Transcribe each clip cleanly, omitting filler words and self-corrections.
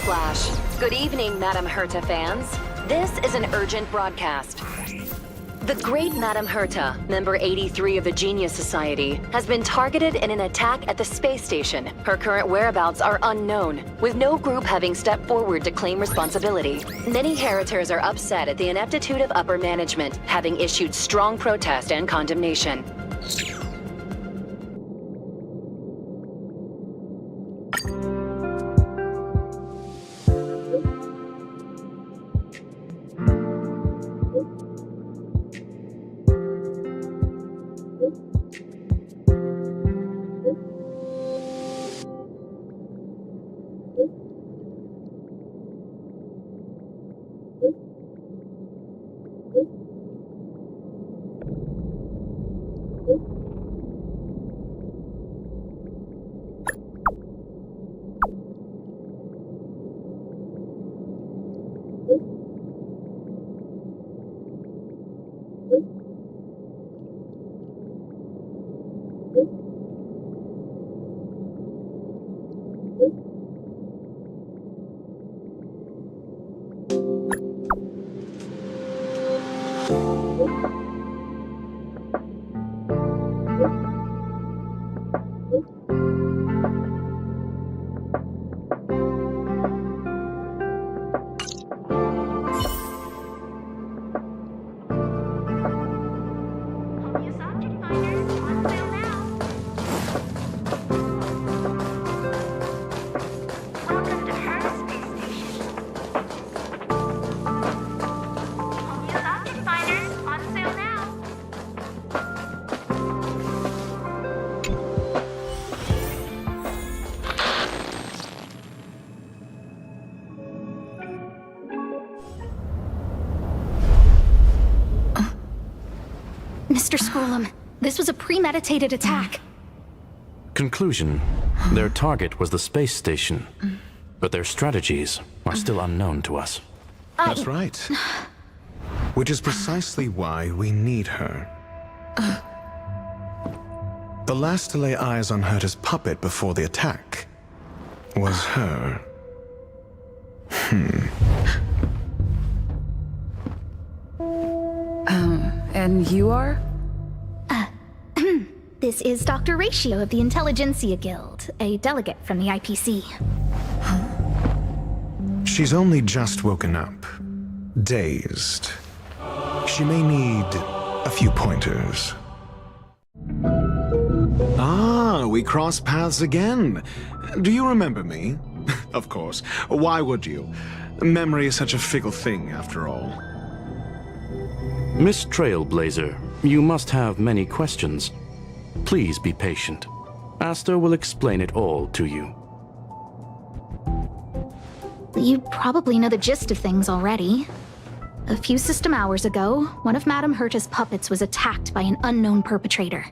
Flash. Good evening, Madame Herta fans. This is an urgent broadcast. The great Madame Herta, member 83 of the Genius Society, has been targeted in an attack at the space station. Her current whereabouts are unknown, with no group having stepped forward to claim responsibility. Many Heritors are upset at the ineptitude of upper management, having issued strong protest and condemnation. Mr. Scrollum, this was a premeditated attack. Conclusion: their target was the space station, but their strategies are still unknown to us. That's right. Which is precisely why we need her. The last to lay eyes on Herta's puppet before the attack was her. And you are? This is Dr. Ratio of the Intelligentsia Guild, a delegate from the IPC. She's only just woken up, dazed. She may need a few pointers. Ah, we cross paths again. Do you remember me? Of course. Why would you? Memory is such a fickle thing, after all. Miss Trailblazer, you must have many questions. Please be patient. Asta will explain it all to you. You probably know the gist of things already. A few system hours ago, one of Madame Herta's puppets was attacked by an unknown perpetrator.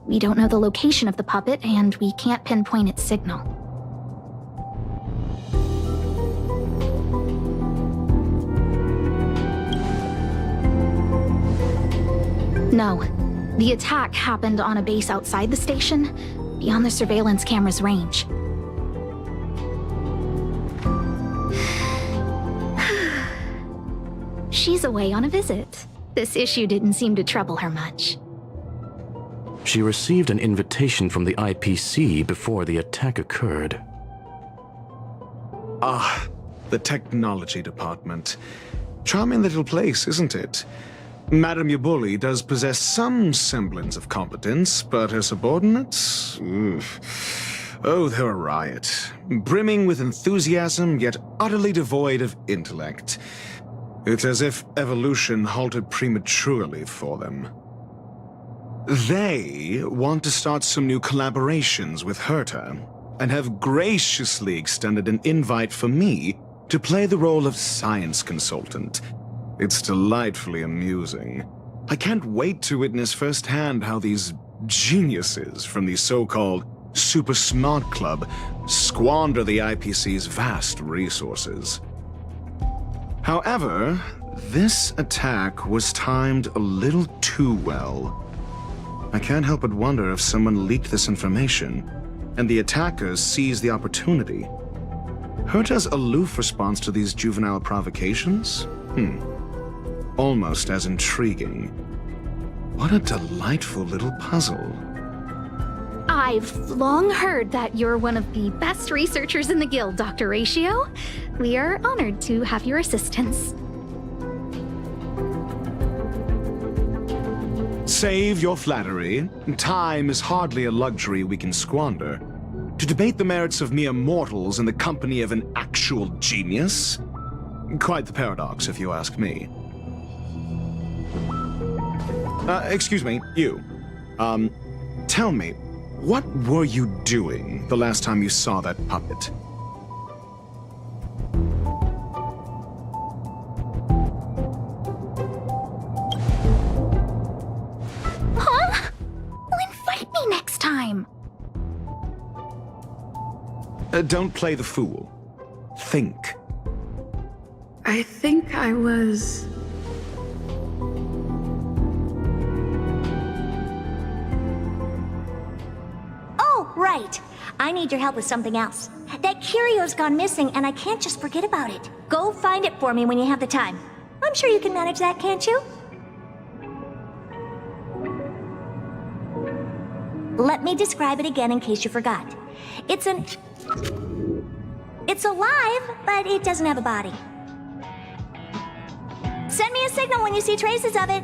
We don't know the location of the puppet, and we can't pinpoint its signal. No. The attack happened on a base outside the station, beyond the surveillance camera's range. She's away on a visit. This issue didn't seem to trouble her much. She received an invitation from the IPC before the attack occurred. Ah, the technology department. Charming little place, isn't it? Madame Yabuli does possess some semblance of competence, but her subordinates? Oof. Oh, they're a riot. Brimming with enthusiasm, yet utterly devoid of intellect. It's as if evolution halted prematurely for them. They want to start some new collaborations with Herta, and have graciously extended an invite for me to play the role of science consultant. It's delightfully amusing. I can't wait to witness firsthand how these geniuses from the so-called Super Smart Club squander the IPC's vast resources. However, this attack was timed a little too well. I can't help but wonder if someone leaked this information, and the attackers seized the opportunity. Herta's aloof response to these juvenile provocations? Almost as intriguing. What a delightful little puzzle. I've long heard that you're one of the best researchers in the guild, Dr. Ratio. We are honored to have your assistance. Save your flattery. Time is hardly a luxury we can squander. To debate the merits of mere mortals in the company of an actual genius? Quite the paradox, if you ask me. Excuse me, you. Tell me, what were you doing the last time you saw that puppet? Huh? Well, invite me next time. Don't play the fool. Think. I think I was... Oh, right. I need your help with something else. That curio's gone missing, and I can't just forget about it. Go find it for me when you have the time. I'm sure you can manage that, can't you? Let me describe it again in case you forgot. It's alive, but it doesn't have a body. Send me a signal when you see traces of it.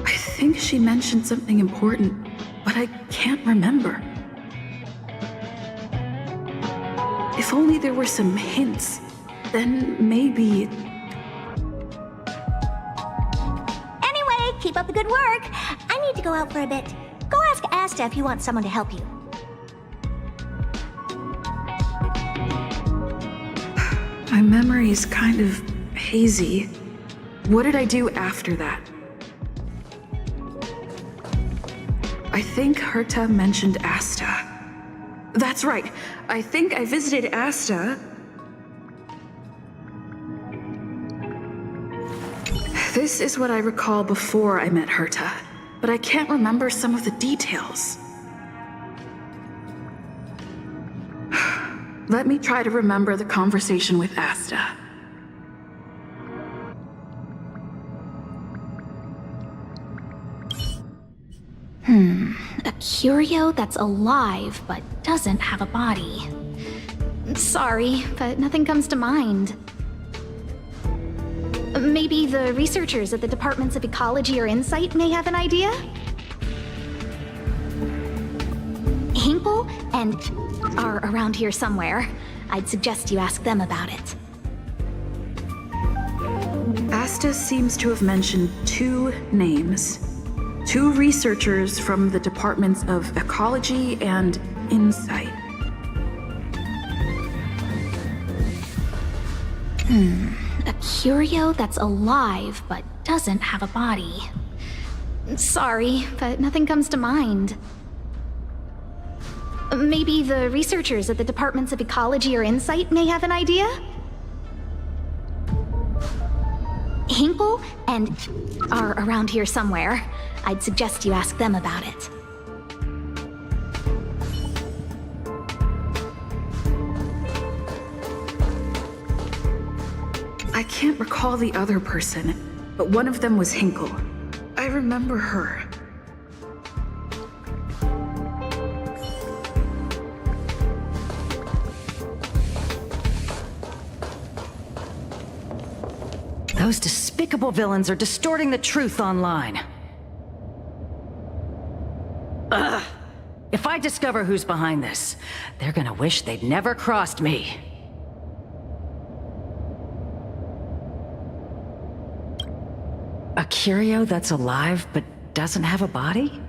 I think she mentioned something important, but I can't remember. If only there were some hints, then maybe... Anyway, keep up the good work. I need to go out for a bit. Go ask Asta if you want someone to help you. My memory's kind of hazy. What did I do after that? I think Herta mentioned Asta. That's right. I think I visited Asta. This is what I recall before I met Herta, but I can't remember some of the details. Let me try to remember the conversation with Asta. A curio that's alive but doesn't have a body. Sorry, but nothing comes to mind. Maybe the researchers at the Departments of Ecology or Insight may have an idea? Hinkle and are around here somewhere. I'd suggest you ask them about it. Asta seems to have mentioned two names. Two researchers from the Departments of Ecology and Insight. A curio that's alive but doesn't have a body. Sorry, but nothing comes to mind. Maybe the researchers at the Departments of Ecology or Insight may have an idea? Hinkle and are around here somewhere. I'd suggest you ask them about it. I can't recall the other person, but one of them was Hinkle. I remember her. Those despicable villains are distorting the truth online. Ugh! If I discover who's behind this, they're gonna wish they'd never crossed me. A curio that's alive but doesn't have a body?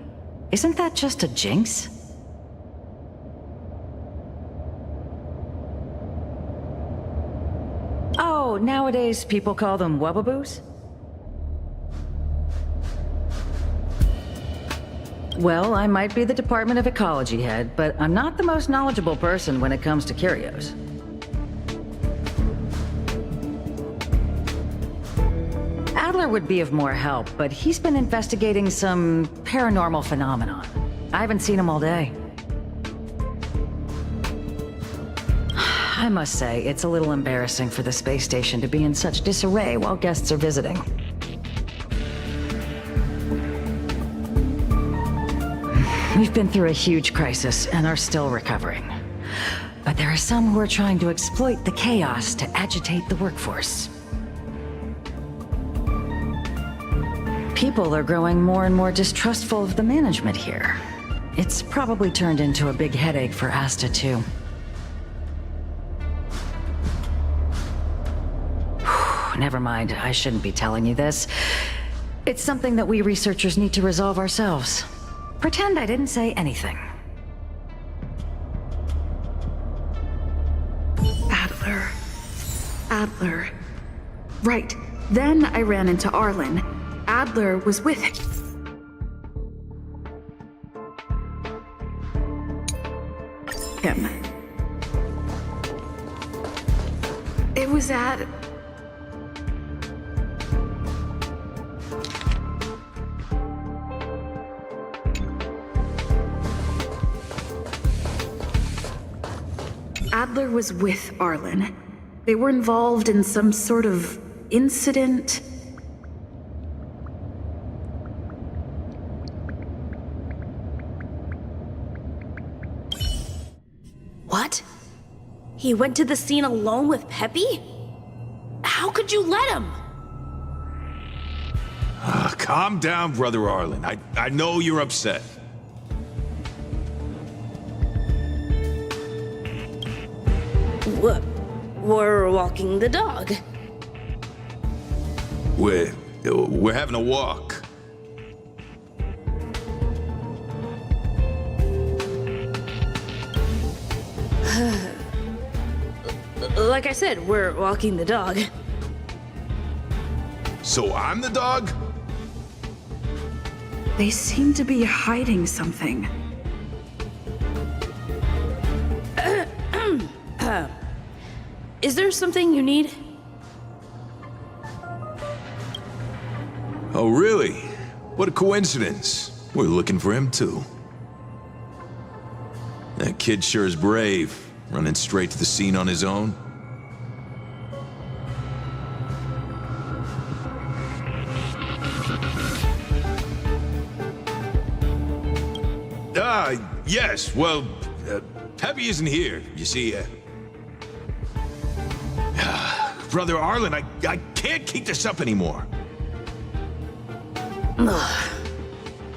Isn't that just a jinx? Oh, nowadays people call them wubbaboos? Well, I might be the Department of Ecology head, but I'm not the most knowledgeable person when it comes to curios. Adler would be of more help, but he's been investigating some paranormal phenomenon. I haven't seen him all day. I must say, it's a little embarrassing for the space station to be in such disarray while guests are visiting. We've been through a huge crisis and are still recovering. But there are some who are trying to exploit the chaos to agitate the workforce. People are growing more and more distrustful of the management here. It's probably turned into a big headache for Asta, too. Never mind, I shouldn't be telling you this. It's something that we researchers need to resolve ourselves. Pretend I didn't say anything. Adler. Right. Then I ran into Arlen. Adler was with him. It was at... Adler was with Arlen. They were involved in some sort of incident. What? He went to the scene alone with Peppy? How could you let him? Calm down, Brother Arlen. I know you're upset. We're walking the dog. We're having a walk. Like I said, we're walking the dog. So I'm the dog? They seem to be hiding something. Is there something you need? Oh, really? What a coincidence. We're looking for him, too. That kid sure is brave, running straight to the scene on his own. Yes, well, Peppy isn't here, you see. Brother Arlen, I can't keep this up anymore.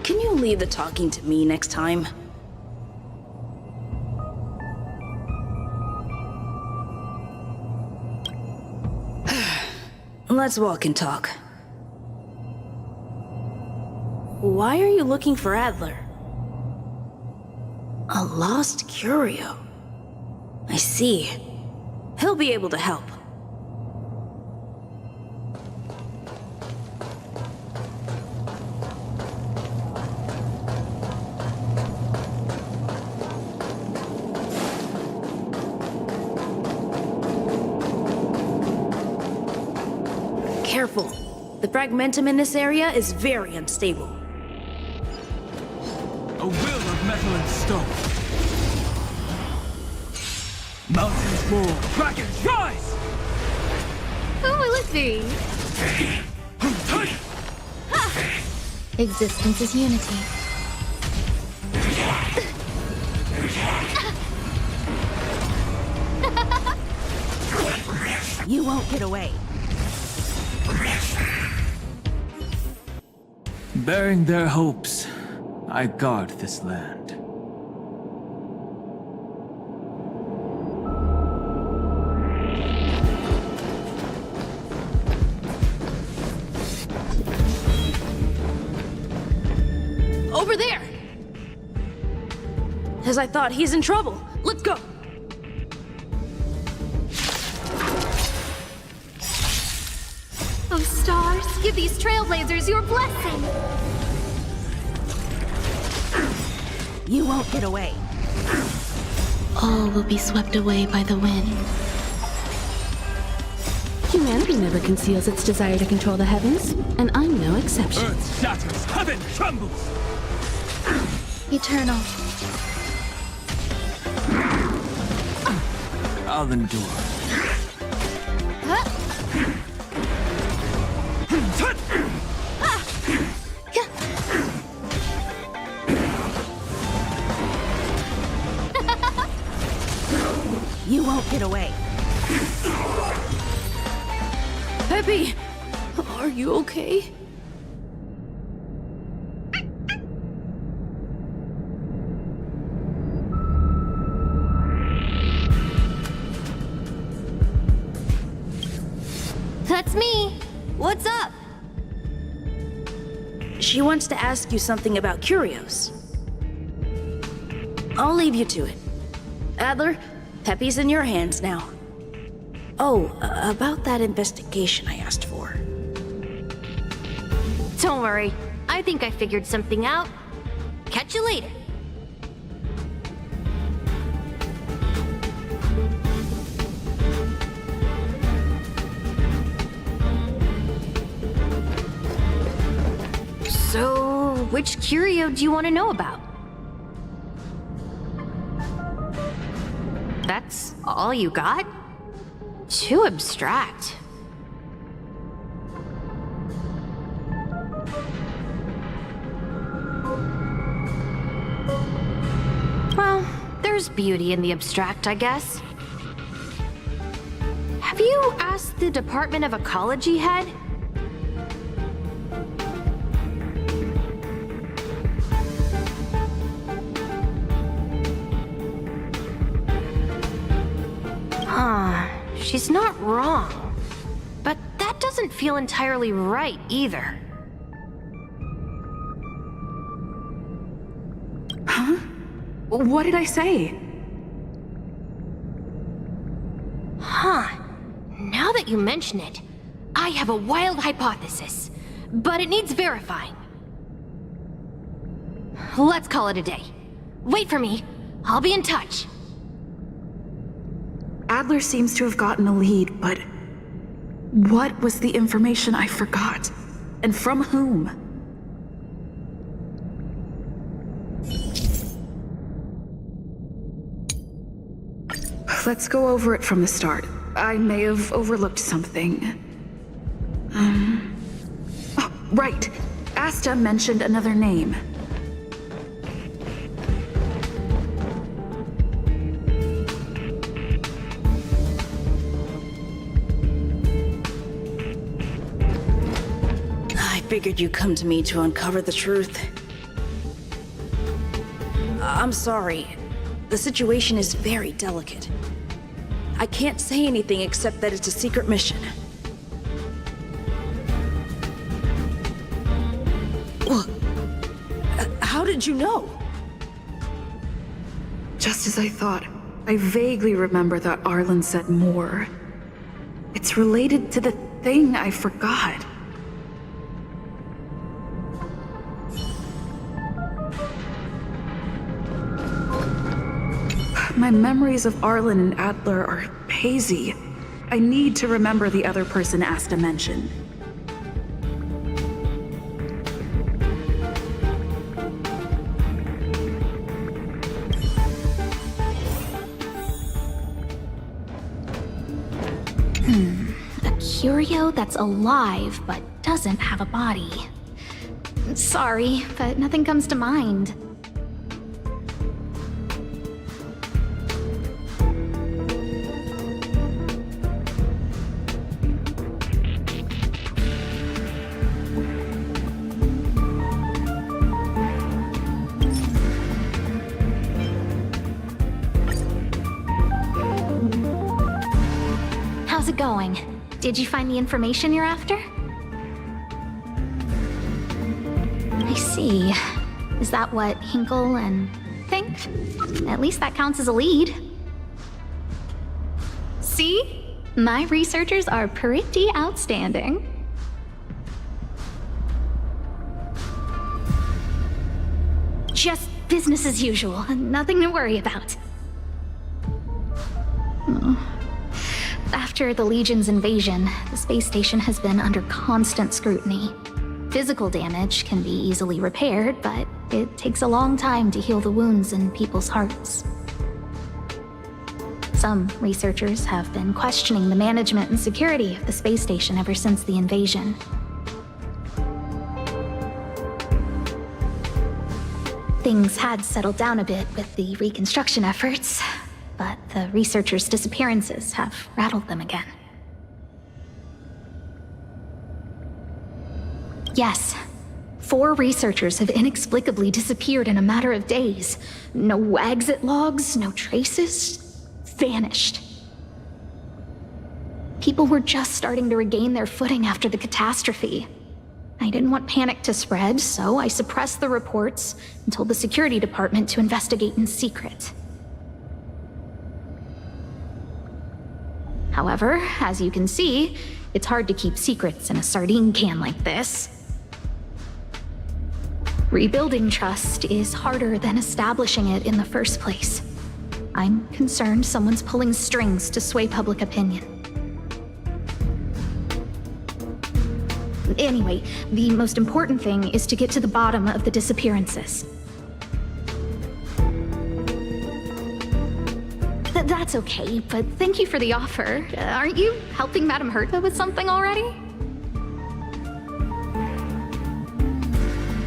Can you leave the talking to me next time? Let's walk and talk. Why are you looking for Adler? A lost curio. I see. He'll be able to help. Careful. The fragmentum in this area is very unstable. A will of metal and stone. Mountains roar, dragons rise! Who will it be? Existence is unity. You won't get away. Bearing their hopes, I guard this land. Over there! As I thought, he's in trouble. Let's go! Oh, stars, give these trailblazers your blessing! You won't get away. All will be swept away by the wind. Humanity never conceals its desire to control the heavens, and I'm no exception. Earth shatters, heaven trembles! Eternal. I'll endure. You won't get away. Peppy, are you okay? That's me. What's up? She wants to ask you something about curios. I'll leave you to it. Adler, Peppy's in your hands now. Oh, about that investigation I asked for. Don't worry. I think I figured something out. Catch you later. So, which curio do you want to know about? That's all you got? Too abstract. Well, there's beauty in the abstract, I guess. Have you asked the Department of Ecology head? She's not wrong. But that doesn't feel entirely right either. Huh? What did I say? Huh. Now that you mention it, I have a wild hypothesis, but it needs verifying. Let's call it a day. Wait for me. I'll be in touch. Adler seems to have gotten a lead, but what was the information I forgot? And from whom? Let's go over it from the start. I may have overlooked something. Oh, right. Asta mentioned another name. I figured you'd come to me to uncover the truth. I'm sorry. The situation is very delicate. I can't say anything except that it's a secret mission. How did you know? Just as I thought. I vaguely remember that Arlen said more. It's related to the thing I forgot. My memories of Arlen and Adler are hazy. I need to remember the other person Asta mentioned. A curio that's alive but doesn't have a body. Sorry, but nothing comes to mind. How's it going? Did you find the information you're after? I see. Is that what Hinkle and think? At least that counts as a lead. See? My researchers are pretty outstanding. Just business as usual. Nothing to worry about. After the Legion's invasion, the space station has been under constant scrutiny. Physical damage can be easily repaired, but it takes a long time to heal the wounds in people's hearts. Some researchers have been questioning the management and security of the space station ever since the invasion. Things had settled down a bit with the reconstruction efforts, but the researchers' disappearances have rattled them again. Yes, 4 researchers have inexplicably disappeared in a matter of days. No exit logs, no traces, vanished. People were just starting to regain their footing after the catastrophe. I didn't want panic to spread, so I suppressed the reports and told the security department to investigate in secret. However, as you can see, it's hard to keep secrets in a sardine can like this. Rebuilding trust is harder than establishing it in the first place. I'm concerned someone's pulling strings to sway public opinion. Anyway, the most important thing is to get to the bottom of the disappearances. That's okay, but thank you for the offer. Aren't you helping Madame Herta with something already?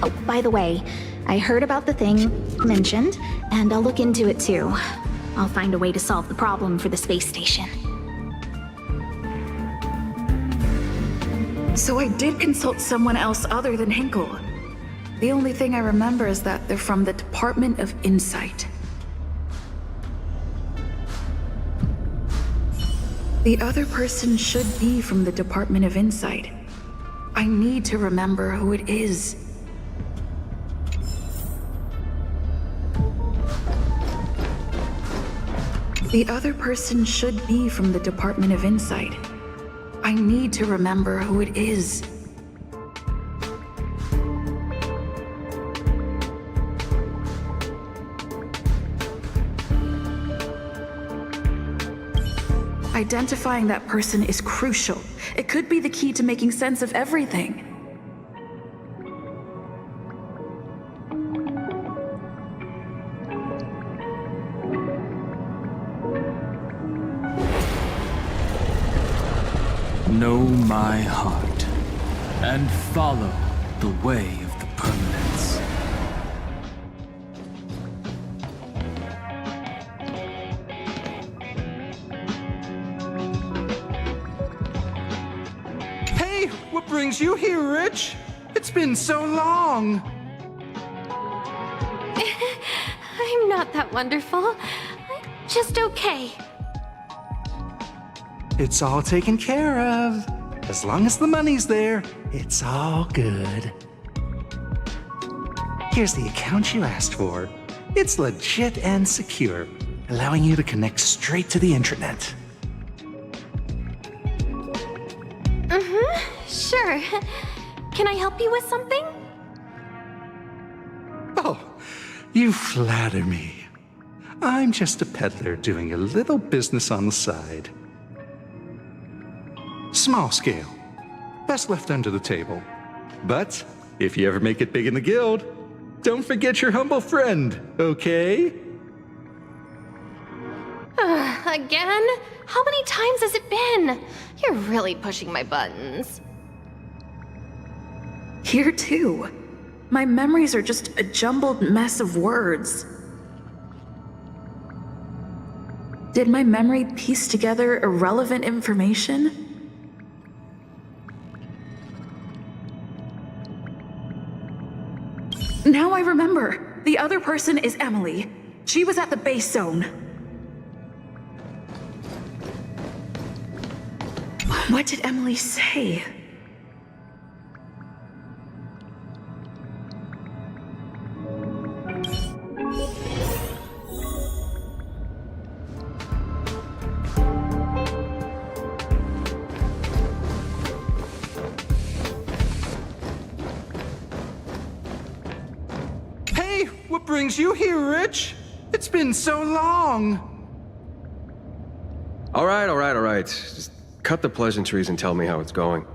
Oh, by the way, I heard about the thing mentioned, and I'll look into it too. I'll find a way to solve the problem for the space station. So I did consult someone else other than Hinkle. The only thing I remember is that they're from the Department of Insight. The other person should be from the Department of Insight. I need to remember who it is. The other person should be from the Department of Insight. I need to remember who it is. Identifying that person is crucial. It could be the key to making sense of everything. Know my heart, and follow the way of the permanence. Hey, what brings you here, Rich? It's been so long. I'm not that wonderful. I'm just okay. It's all taken care of. As long as the money's there, it's all good. Here's the account you asked for. It's legit and secure, allowing you to connect straight to the intranet. Sure. Can I help you with something? Oh, you flatter me. I'm just a peddler doing a little business on the side. Small scale. Best left under the table. But if you ever make it big in the guild, don't forget your humble friend, okay? Again? How many times has it been? You're really pushing my buttons. Here too. My memories are just a jumbled mess of words. Did my memory piece together irrelevant information? Now I remember. The other person is Emily. She was at the base zone. What did Emily say? What brings you here, Rich? It's been so long. All right. Just cut the pleasantries and tell me how it's going.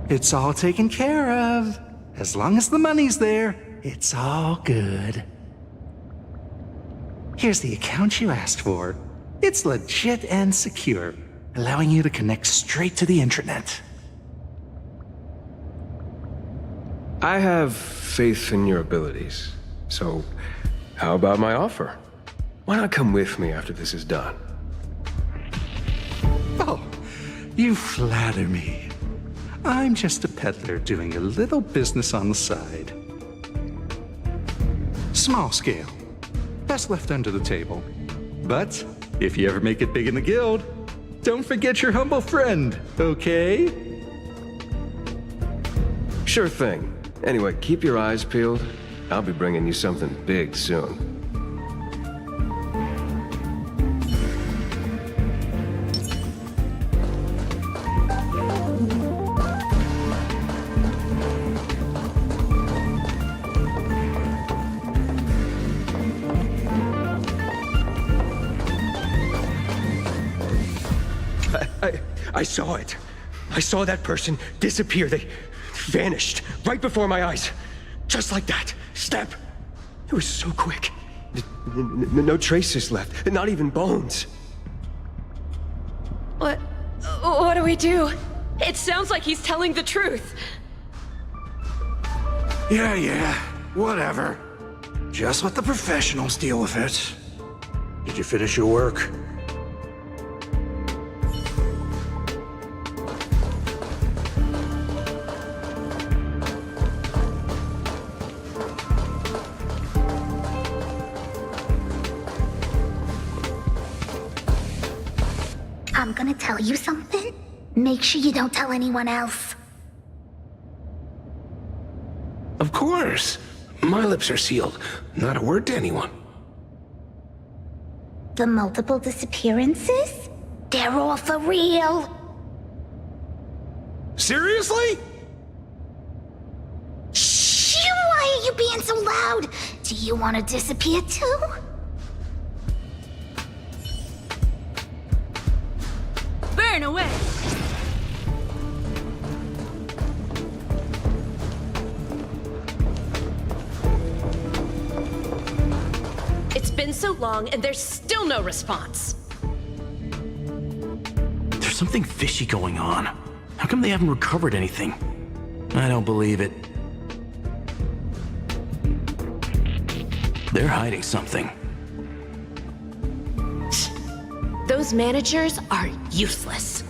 It's all taken care of. As long as the money's there, it's all good. Here's the account you asked for. It's legit and secure, allowing you to connect straight to the intranet. I have faith in your abilities. So, how about my offer? Why not come with me after this is done? Oh, you flatter me. I'm just a peddler doing a little business on the side. Small scale. Best left under the table. But if you ever make it big in the guild, don't forget your humble friend, okay? Sure thing. Anyway, keep your eyes peeled. I'll be bringing you something big soon. I saw it. I saw that person disappear. They vanished right before my eyes. Just like that. Snap. It was so quick. No traces left. Not even bones. What do we do? It sounds like he's telling the truth. Yeah, whatever. Just let the professionals deal with it. Did you finish your work? I'm gonna tell you something. Make sure you don't tell anyone else. Of course. My lips are sealed. Not a word to anyone. The multiple disappearances? They're all for real. Seriously? Shh! Why are you being so loud? Do you want to disappear too? Burn away! It's been so long and there's still no response. There's something fishy going on. How come they haven't recovered anything? I don't believe it. They're hiding something. Those managers are useless.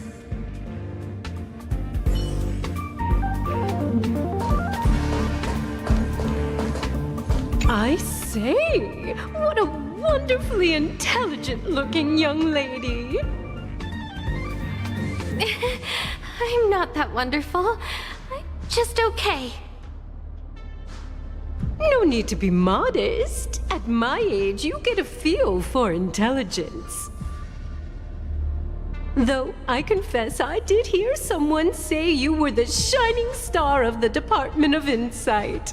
I say, what a wonderfully intelligent-looking young lady. I'm not that wonderful. I'm just okay. No need to be modest. At my age, you get a feel for intelligence. Though I confess I did hear someone say you were the shining star of the Department of Insight.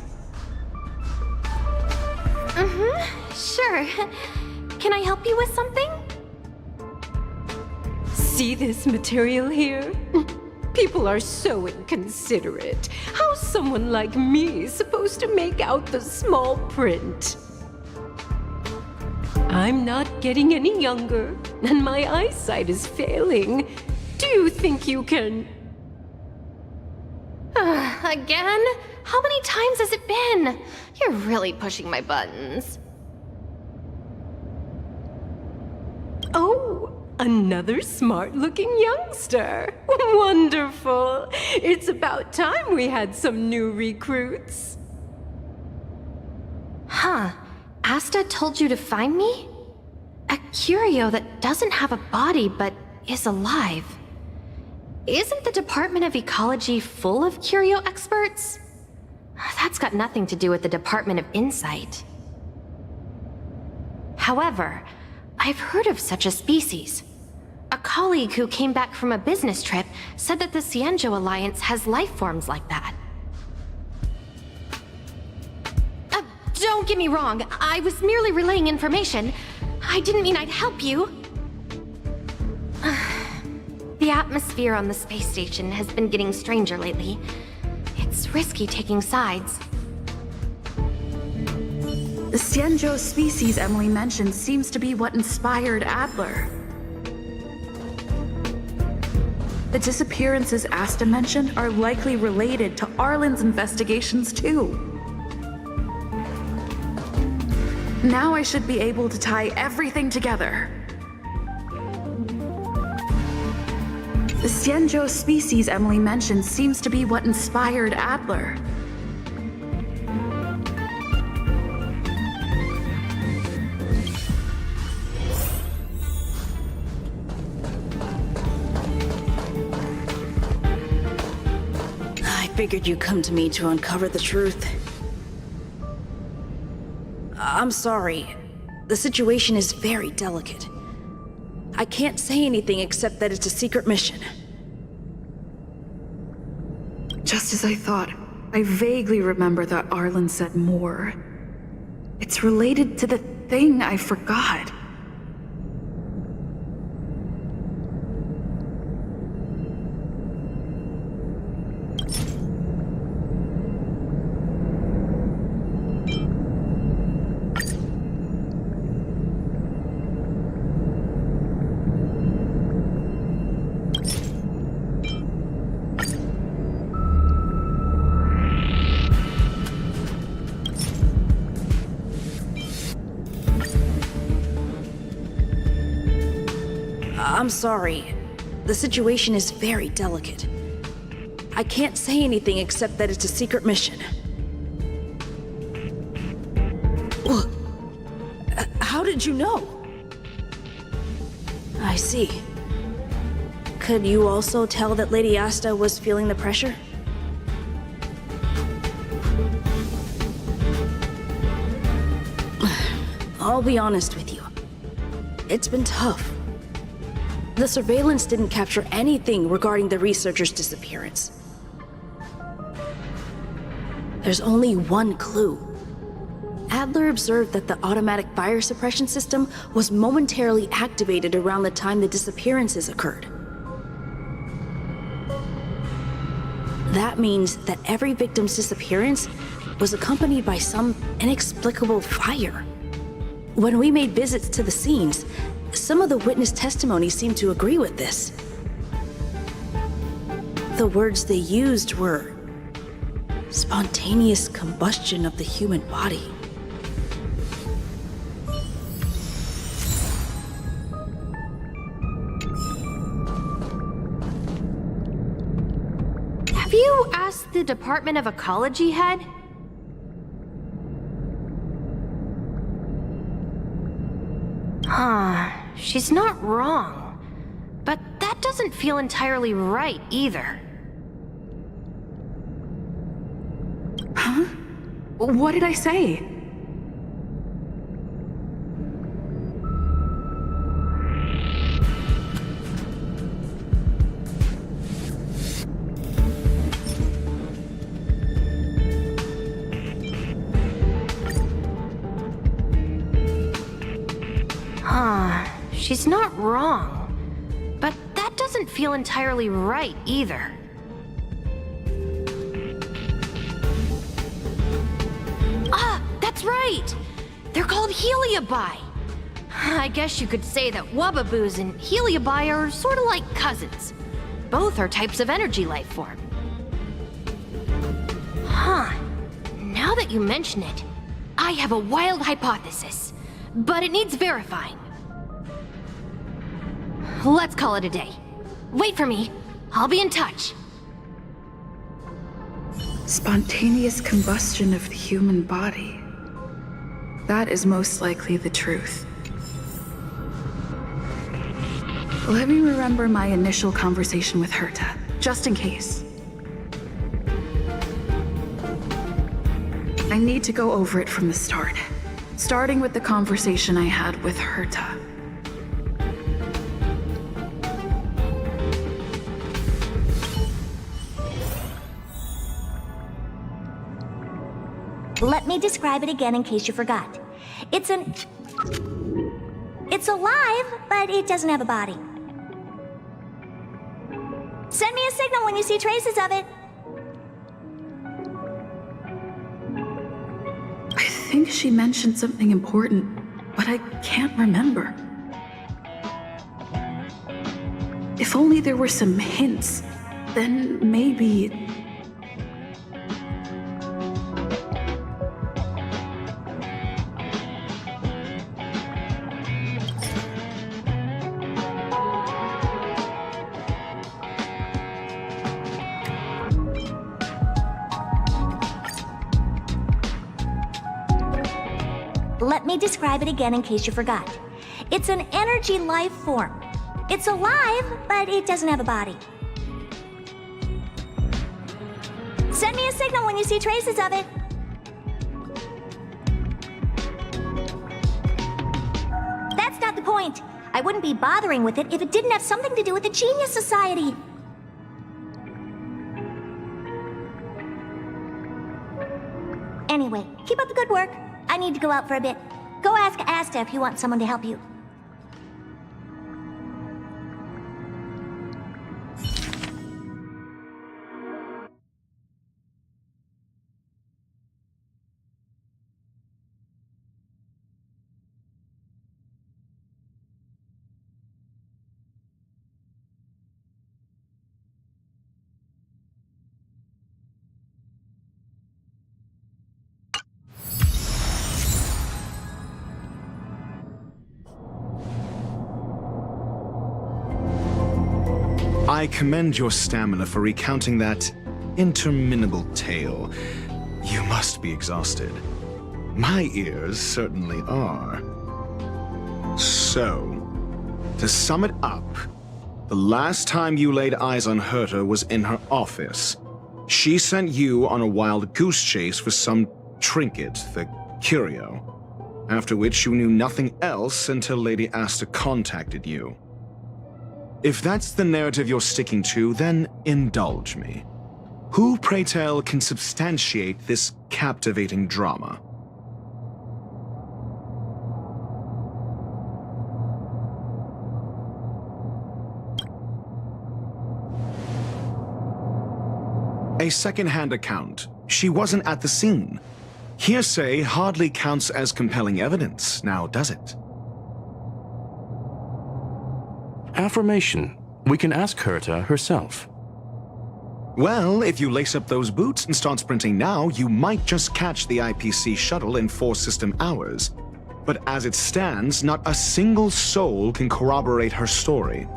Sure. Can I help you with something? See this material here? People are so inconsiderate. How's someone like me supposed to make out the small print? I'm not getting any younger, and my eyesight is failing. Do you think you can... Again? How many times has it been? You're really pushing my buttons. Oh, another smart-looking youngster. Wonderful. It's about time we had some new recruits. Huh. Asta told you to find me? A curio that doesn't have a body but is alive. Isn't the Department of Ecology full of curio experts? That's got nothing to do with the Department of Insight. However, I've heard of such a species. A colleague who came back from a business trip said that the Cienjo Alliance has life forms like that. Don't get me wrong, I was merely relaying information. I didn't mean I'd help you. The atmosphere on the space station has been getting stranger lately. It It's risky taking sides. The Xianzhou species Emily mentioned seems to be what inspired Adler. The disappearances Asta mentioned are likely related to Arlen's investigations too. Now I should be able to tie everything together. The Xianzhou species Emily mentioned seems to be what inspired Adler. I figured you'd come to me to uncover the truth. I'm sorry. The situation is very delicate. I can't say anything except that it's a secret mission. Just as I thought, I vaguely remember that Arlen said more. It's related to the thing I forgot. I'm sorry. The situation is very delicate. I can't say anything except that it's a secret mission. How did you know? I see. Could you also tell that Lady Asta was feeling the pressure? I'll be honest with you. It's been tough. The surveillance didn't capture anything regarding the researcher's disappearance. There's only one clue. Adler observed that the automatic fire suppression system was momentarily activated around the time the disappearances occurred. That means that every victim's disappearance was accompanied by some inexplicable fire. When we made visits to the scenes, some of the witness testimony seemed to agree with this. The words they used were spontaneous combustion of the human body. Have you asked the Department of Ecology head? She's not wrong. But that doesn't feel entirely right either. Huh? What did I say? She's not wrong. But that doesn't feel entirely right either. That's right! They're called Heliobi. I guess you could say that Wubbaboos and Heliobi are sort of like cousins. Both are types of energy life form. Now that you mention it, I have a wild hypothesis, but it needs verifying. Let's call it a day. Wait for me. I'll be in touch. Spontaneous combustion of the human body. That is most likely the truth. Let me remember my initial conversation with Herta, just in case. I need to go over it from the start, starting with the conversation I had with Herta. Let me describe it again in case you forgot. It's alive, but it doesn't have a body. Send me a signal when you see traces of it. think she mentioned something important, but I can't remember. If only there were some hints, then maybe... Let me describe it again in case you forgot. It's an energy life form. It's alive, but it doesn't have a body. Send me a signal when you see traces of it. That's not the point. I wouldn't be bothering with it if it didn't have something to do with the Genius Society. Anyway, keep up the good work. I need to go out for a bit. Go ask Asta if you want someone to help you. I commend your stamina for recounting that interminable tale. You must be exhausted. My ears certainly are. So, to sum it up, the last time you laid eyes on Herta was in her office. She sent you on a wild goose chase for some trinket, the curio, after which you knew nothing else until Lady Asta contacted you. If that's the narrative you're sticking to, then indulge me. Who, pray tell, can substantiate this captivating drama? A second-hand account. She wasn't at the scene. Hearsay hardly counts as compelling evidence, now does it? Affirmation. We can ask Herta herself. Well, if you lace up those boots and start sprinting now, you might just catch the IPC shuttle in 4 system hours. But as it stands, not a single soul can corroborate her story.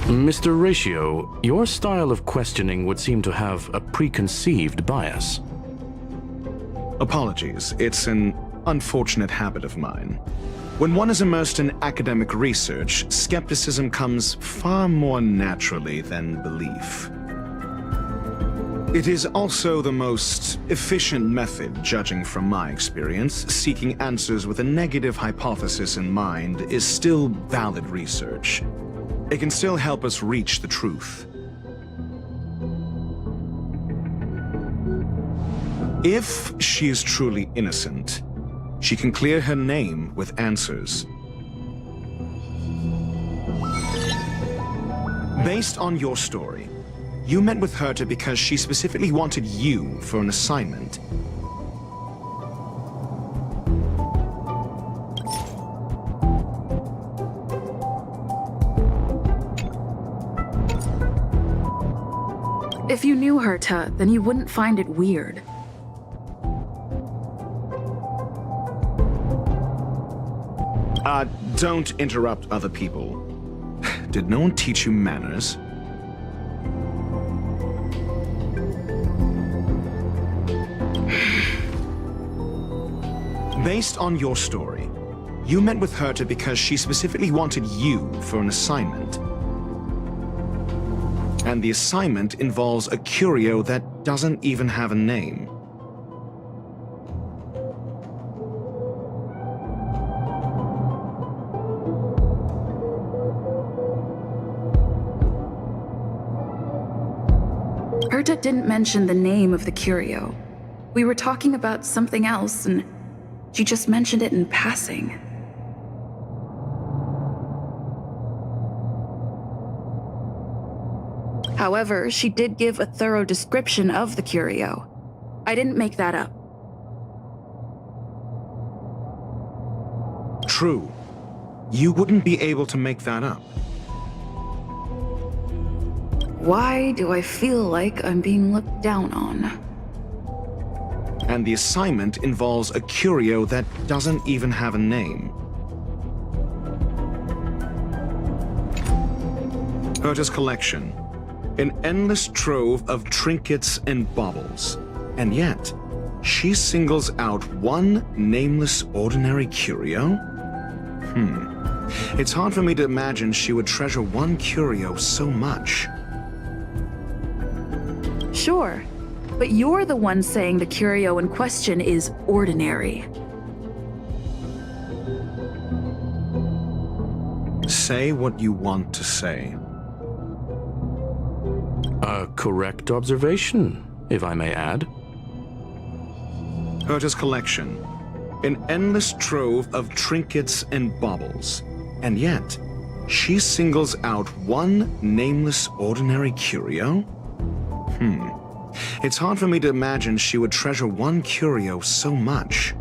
Mr. Ratio, your style of questioning would seem to have a preconceived bias. Apologies, it's an unfortunate habit of mine. When one is immersed in academic research, skepticism comes far more naturally than belief. It is also the most efficient method, judging from my experience. Seeking answers with a negative hypothesis in mind is still valid research. It can still help us reach the truth. If she is truly innocent, she can clear her name with answers. Based on your story, you met with Herta because she specifically wanted you for an assignment. If you knew Herta, then you wouldn't find it weird. Don't interrupt other people. Did no one teach you manners? Based on your story, you met with Herta because she specifically wanted you for an assignment. And the assignment involves a curio that doesn't even have a name. Herta didn't mention the name of the curio. We were talking about something else, and she just mentioned it in passing. However, she did give a thorough description of the curio. I didn't make that up. true. You wouldn't be able to make that up. Why do I feel like I'm being looked down on? And the assignment involves a curio that doesn't even have a name. Herta's collection. An endless trove of trinkets and baubles. And yet, she singles out one nameless ordinary curio? It's hard for me to imagine she would treasure one curio so much. Sure, but you're the one saying the curio in question is ordinary. Say what you want to say. A correct observation, if I may add. Herta's collection. An endless trove of trinkets and baubles. And yet, she singles out one nameless ordinary curio? It's hard for me to imagine she would treasure one curio so much.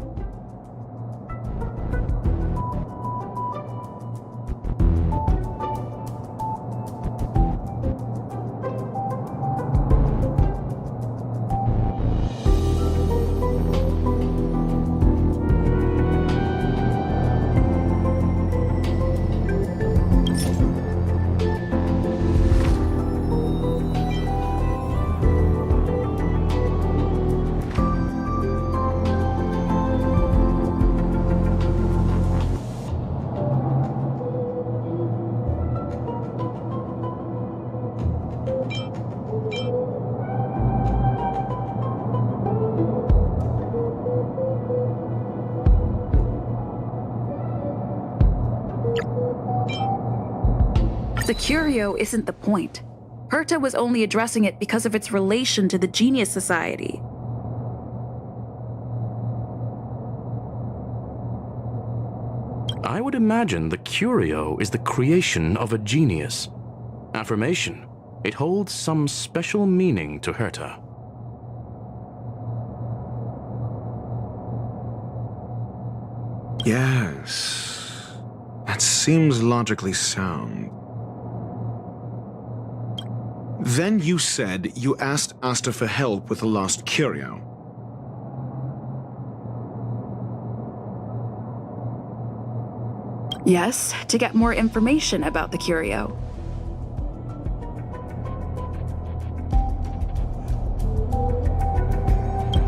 The curio isn't the point. Herta was only addressing it because of its relation to the Genius Society. I would imagine the curio is the creation of a genius. Affirmation. It holds some special meaning to Herta. Yes. That seems logically sound. Then you said you asked Asta for help with the lost curio. Yes, to get more information about the curio.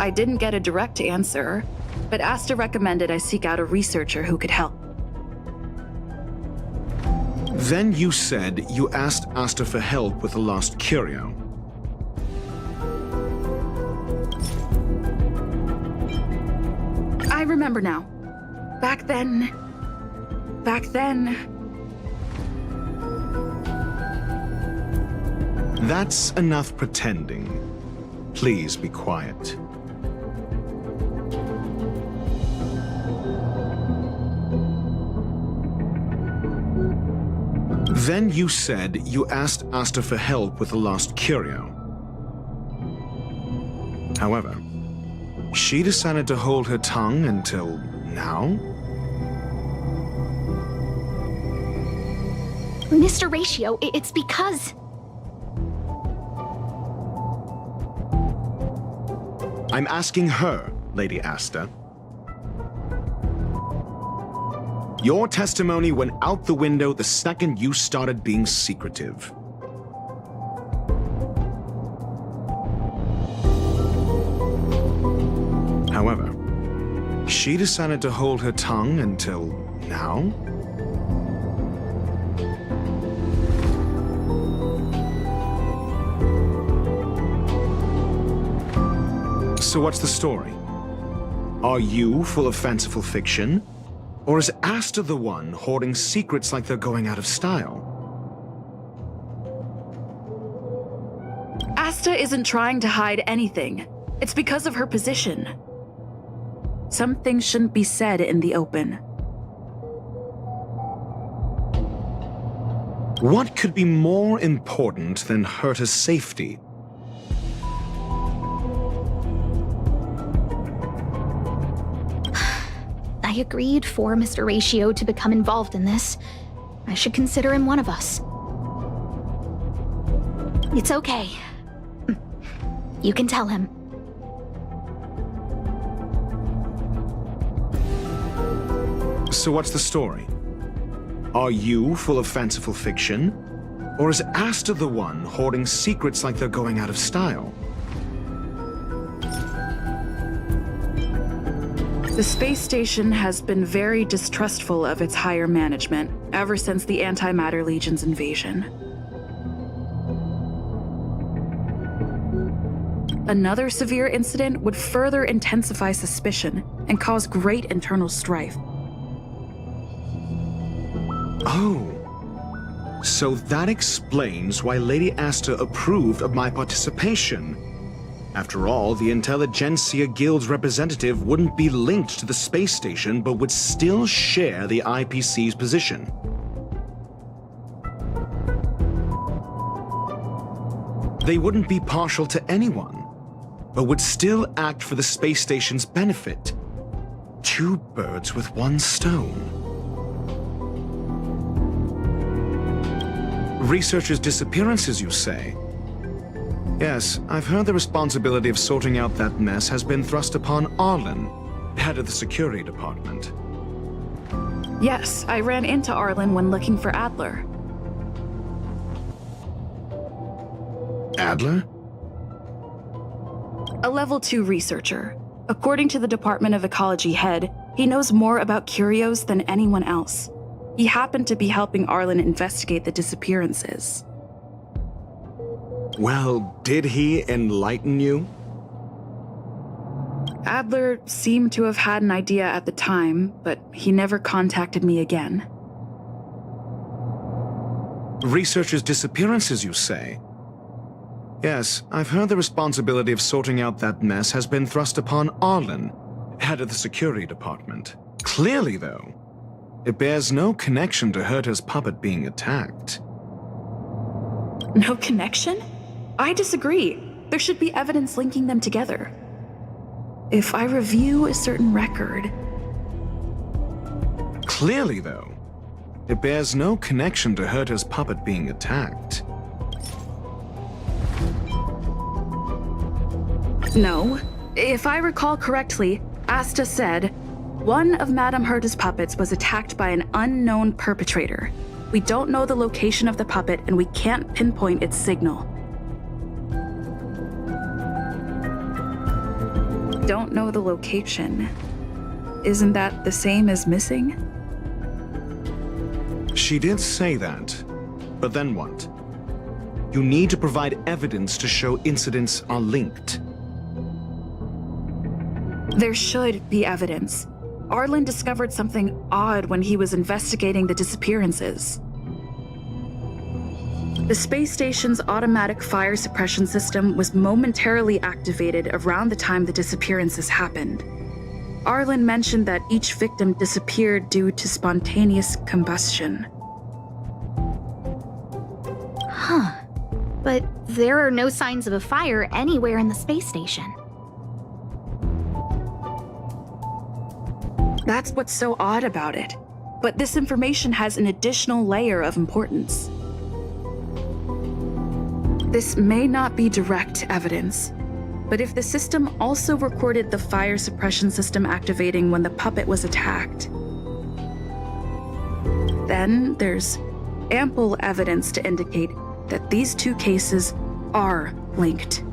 I didn't get a direct answer, but Asta recommended I seek out a researcher who could help. Then you said you asked Asta for help with the lost curio. I remember now. Back then... That's enough pretending. Please be quiet. Then you said you asked Asta for help with the lost curio. However, she decided to hold her tongue until now? Mr. Ratio, it's because... I'm asking her, Lady Asta. Your testimony went out the window the second you started being secretive. However, she decided to hold her tongue until now? So what's the story? Are you full of fanciful fiction? Or is Asta the one hoarding secrets like they're going out of style? Asta isn't trying to hide anything. It's because of her position. Some things shouldn't be said in the open. What could be more important than Herta's safety? agreed for Mr. Ratio to become involved in this. I should consider him one of us. It's okay. You can tell him. So what's the story? Are you full of fanciful fiction? Or is Asta the one hoarding secrets like they're going out of style? The space station has been very distrustful of its higher management ever since the Antimatter Legion's invasion. Another severe incident would further intensify suspicion and cause great internal strife. Oh. So that explains why Lady Asta approved of my participation. After all, the Intelligentsia Guild's representative wouldn't be linked to the space station, but would still share the IPC's position. They wouldn't be partial to anyone, but would still act for the space station's benefit. Two birds with one stone. Researchers' disappearances, you say? Yes, I've heard the responsibility of sorting out that mess has been thrust upon Arlen, head of the security department. Yes, I ran into Arlen when looking for Adler. Adler? A level 2 researcher. According to the Department of Ecology head, he knows more about curios than anyone else. He happened to be helping Arlen investigate the disappearances. Well, did he enlighten you? Adler seemed to have had an idea at the time, but he never contacted me again. Researchers' disappearances, you say? Yes, I've heard the responsibility of sorting out that mess has been thrust upon Arlen, head of the security department. Clearly, though, it bears no connection to Herta's puppet being attacked. No connection? I disagree. There should be evidence linking them together. If I review a certain record... Clearly, though, it bears no connection to Herta's puppet being attacked. No. If I recall correctly, Asta said, one of Madame Herta's puppets was attacked by an unknown perpetrator. We don't know the location of the puppet, and we can't pinpoint its signal. Don't know the location. Isn't that the same as missing? She did say that, but then what? You need to provide evidence to show incidents are linked. There should be evidence. Arlen discovered something odd when he was investigating the disappearances. The space station's automatic fire suppression system was momentarily activated around the time the disappearances happened. Arlen mentioned that each victim disappeared due to spontaneous combustion. Huh. But there are no signs of a fire anywhere in the space station. That's what's so odd about it. But this information has an additional layer of importance. This may not be direct evidence, but if the system also recorded the fire suppression system activating when the puppet was attacked, then there's ample evidence to indicate that these two cases are linked.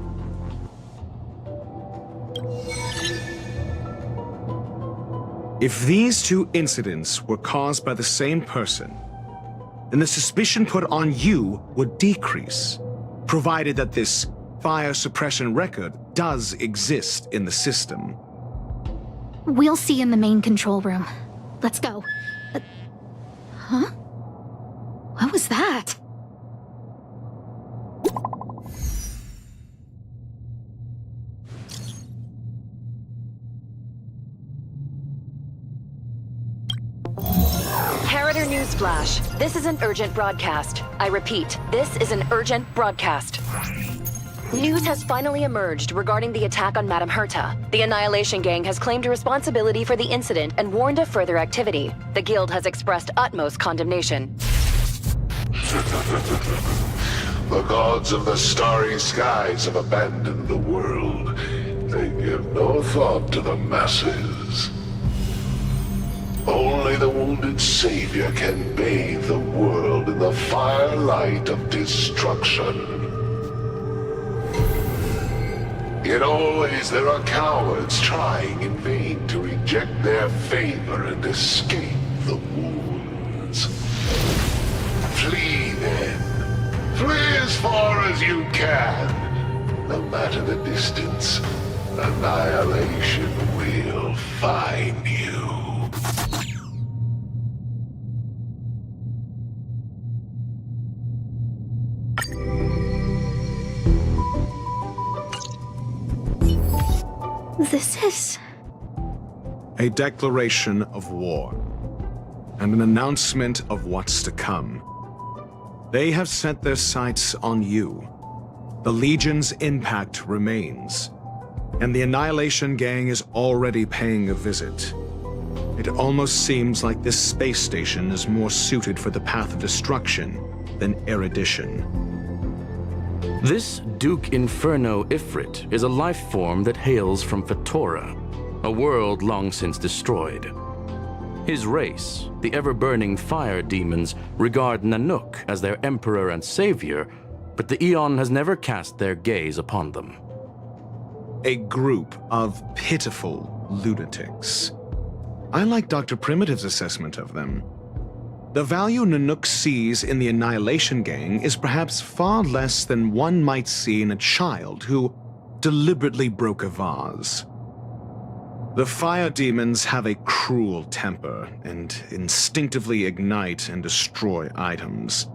If these two incidents were caused by the same person, then the suspicion put on you would decrease, provided that this fire suppression record does exist in the system. We'll see in the main control room. Let's go. Huh? What was that? Harrider Newsflash. This is an urgent broadcast. I repeat, this is an urgent broadcast. News has finally emerged regarding the attack on Madame Herta. The Annihilation Gang has claimed responsibility for the incident and warned of further activity. The Guild has expressed utmost condemnation. The gods of the starry skies have abandoned the world. They give no thought to the masses. Only the wounded savior can bathe the world in the firelight of destruction. Yet always there are cowards trying in vain to reject their favor and escape the wounds. Flee then. Flee as far as you can. No matter the distance, annihilation will find you. This is... A declaration of war, and an announcement of what's to come. They have set their sights on you. The Legion's impact remains, and the Annihilation Gang is already paying a visit. It almost seems like this space station is more suited for the path of destruction than erudition. This Duke Inferno Ifrit is a life form that hails from Fatora, a world long since destroyed. His race, the ever-burning fire demons, regard Nanook as their emperor and savior, but the Eon has never cast their gaze upon them. A group of pitiful lunatics. I like Dr. Primitive's assessment of them. The value Nanook sees in the Annihilation Gang is perhaps far less than one might see in a child who deliberately broke a vase. The fire demons have a cruel temper and instinctively ignite and destroy items.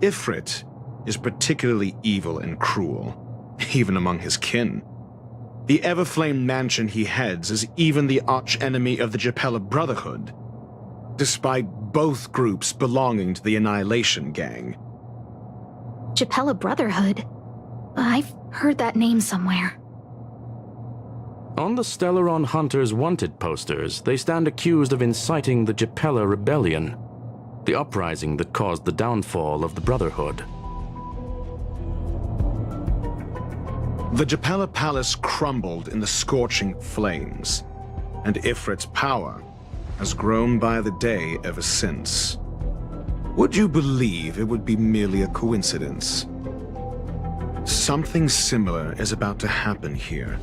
Ifrit is particularly evil and cruel, even among his kin. The Everflame mansion he heads is even the arch-enemy of the Japella Brotherhood, despite both groups belonging to the Annihilation Gang. Japella Brotherhood? I've heard that name somewhere. On the Stellaron Hunters wanted posters, they stand accused of inciting the Japella Rebellion, the uprising that caused the downfall of the Brotherhood. The Japella Palace crumbled in the scorching flames, and Ifrit's power has grown by the day ever since. Would you believe it would be merely a coincidence? Something similar is about to happen here.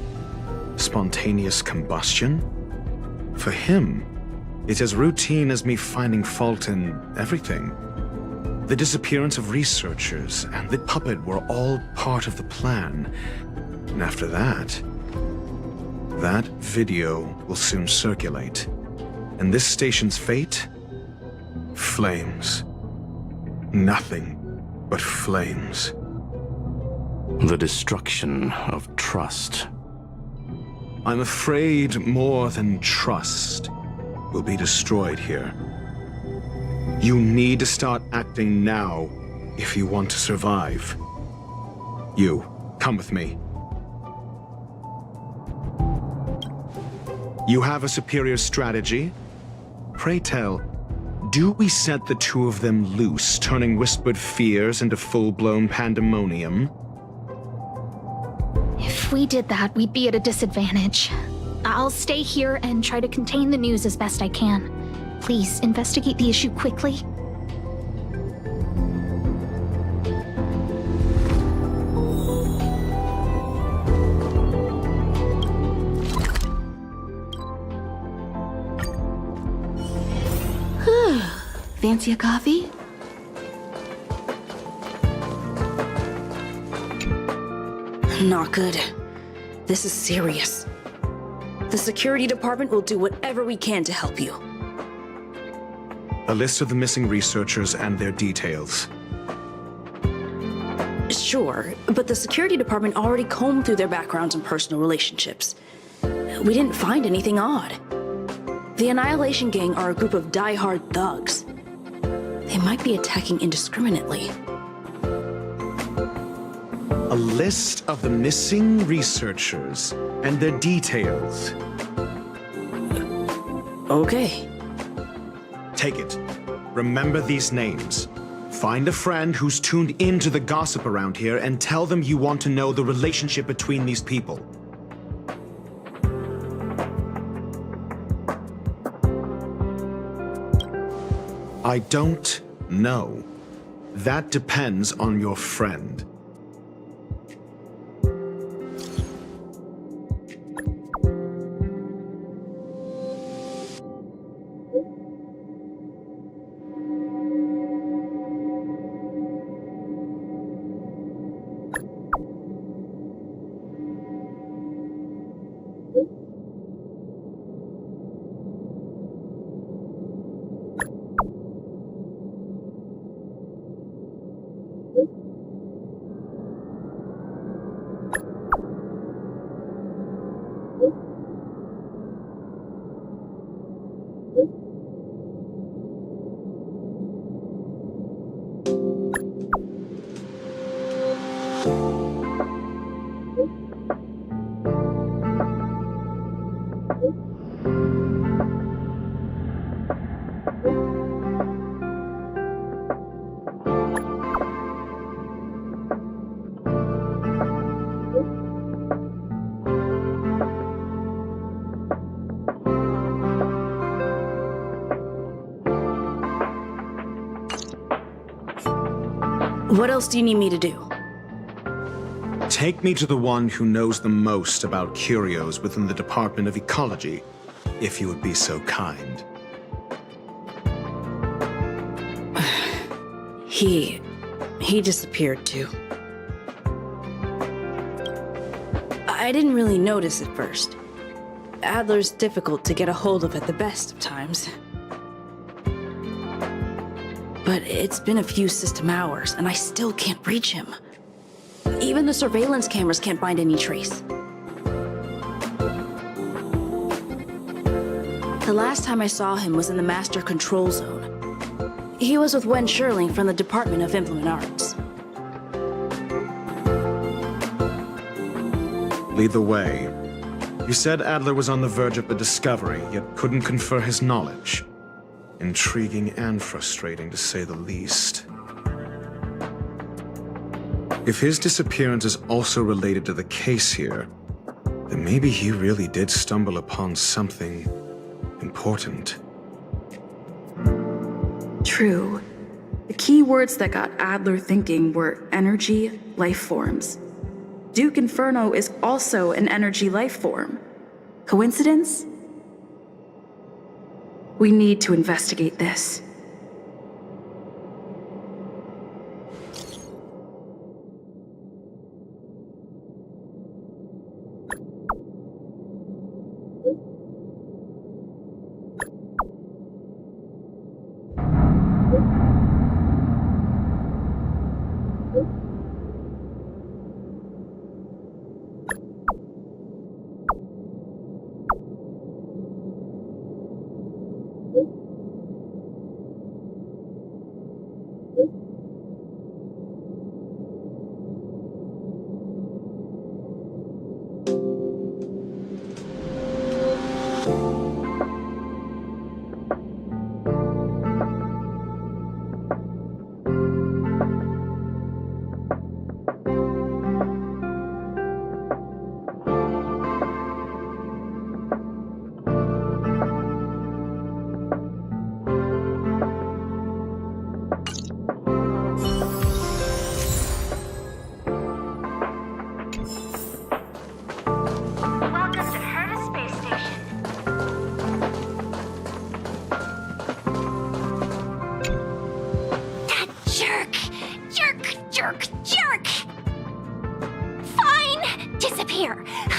Spontaneous combustion? For him, it's as routine as me finding fault in everything. The disappearance of researchers and the puppet were all part of the plan. And after that video will soon circulate. And this station's fate? Flames. Nothing but flames. The destruction of trust. I'm afraid more than trust will be destroyed here. You need to start acting now if you want to survive. You, come with me. You have a superior strategy? Pray tell, do we set the two of them loose, turning whispered fears into full-blown pandemonium? If we did that, we'd be at a disadvantage. I'll stay here and try to contain the news as best I can. Please, investigate the issue quickly. Fancy a coffee? Not good. This is serious. The security department will do whatever we can to help you. A list of the missing researchers and their details. Sure, but the security department already combed through their backgrounds and personal relationships. We didn't find anything odd. The Annihilation Gang are a group of die-hard thugs. They might be attacking indiscriminately. A list of the missing researchers and their details. Okay. Take it. Remember these names. Find a friend who's tuned into the gossip around here and tell them you want to know the relationship between these people. I don't know. That depends on your friend. What else do you need me to do? Take me to the one who knows the most about curios within the Department of Ecology, if you would be so kind. He disappeared too. I didn't really notice at first. Adler's difficult to get a hold of at the best of times. But it's been a few system hours, and I still can't reach him. Even the surveillance cameras can't find any trace. The last time I saw him was in the Master Control Zone. He was with Wen Sherling from the Department of Implement Arts. Lead the way. You said Adler was on the verge of a discovery, yet couldn't confer his knowledge. Intriguing and frustrating, to say the least. If his disappearance is also related to the case here, then maybe he really did stumble upon something important. True. The key words that got Adler thinking were energy, life forms. Duke Inferno is also an energy life form. Coincidence? We need to investigate this.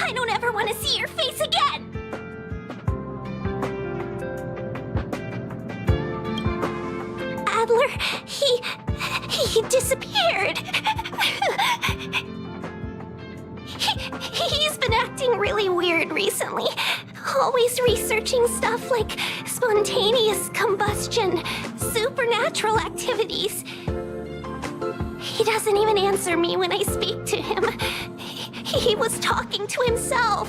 I don't ever want to see your face again! Adler, he disappeared. He's been acting really weird recently. Always researching stuff like spontaneous combustion, supernatural activities. He doesn't even answer me when I speak to him. He was talking to himself.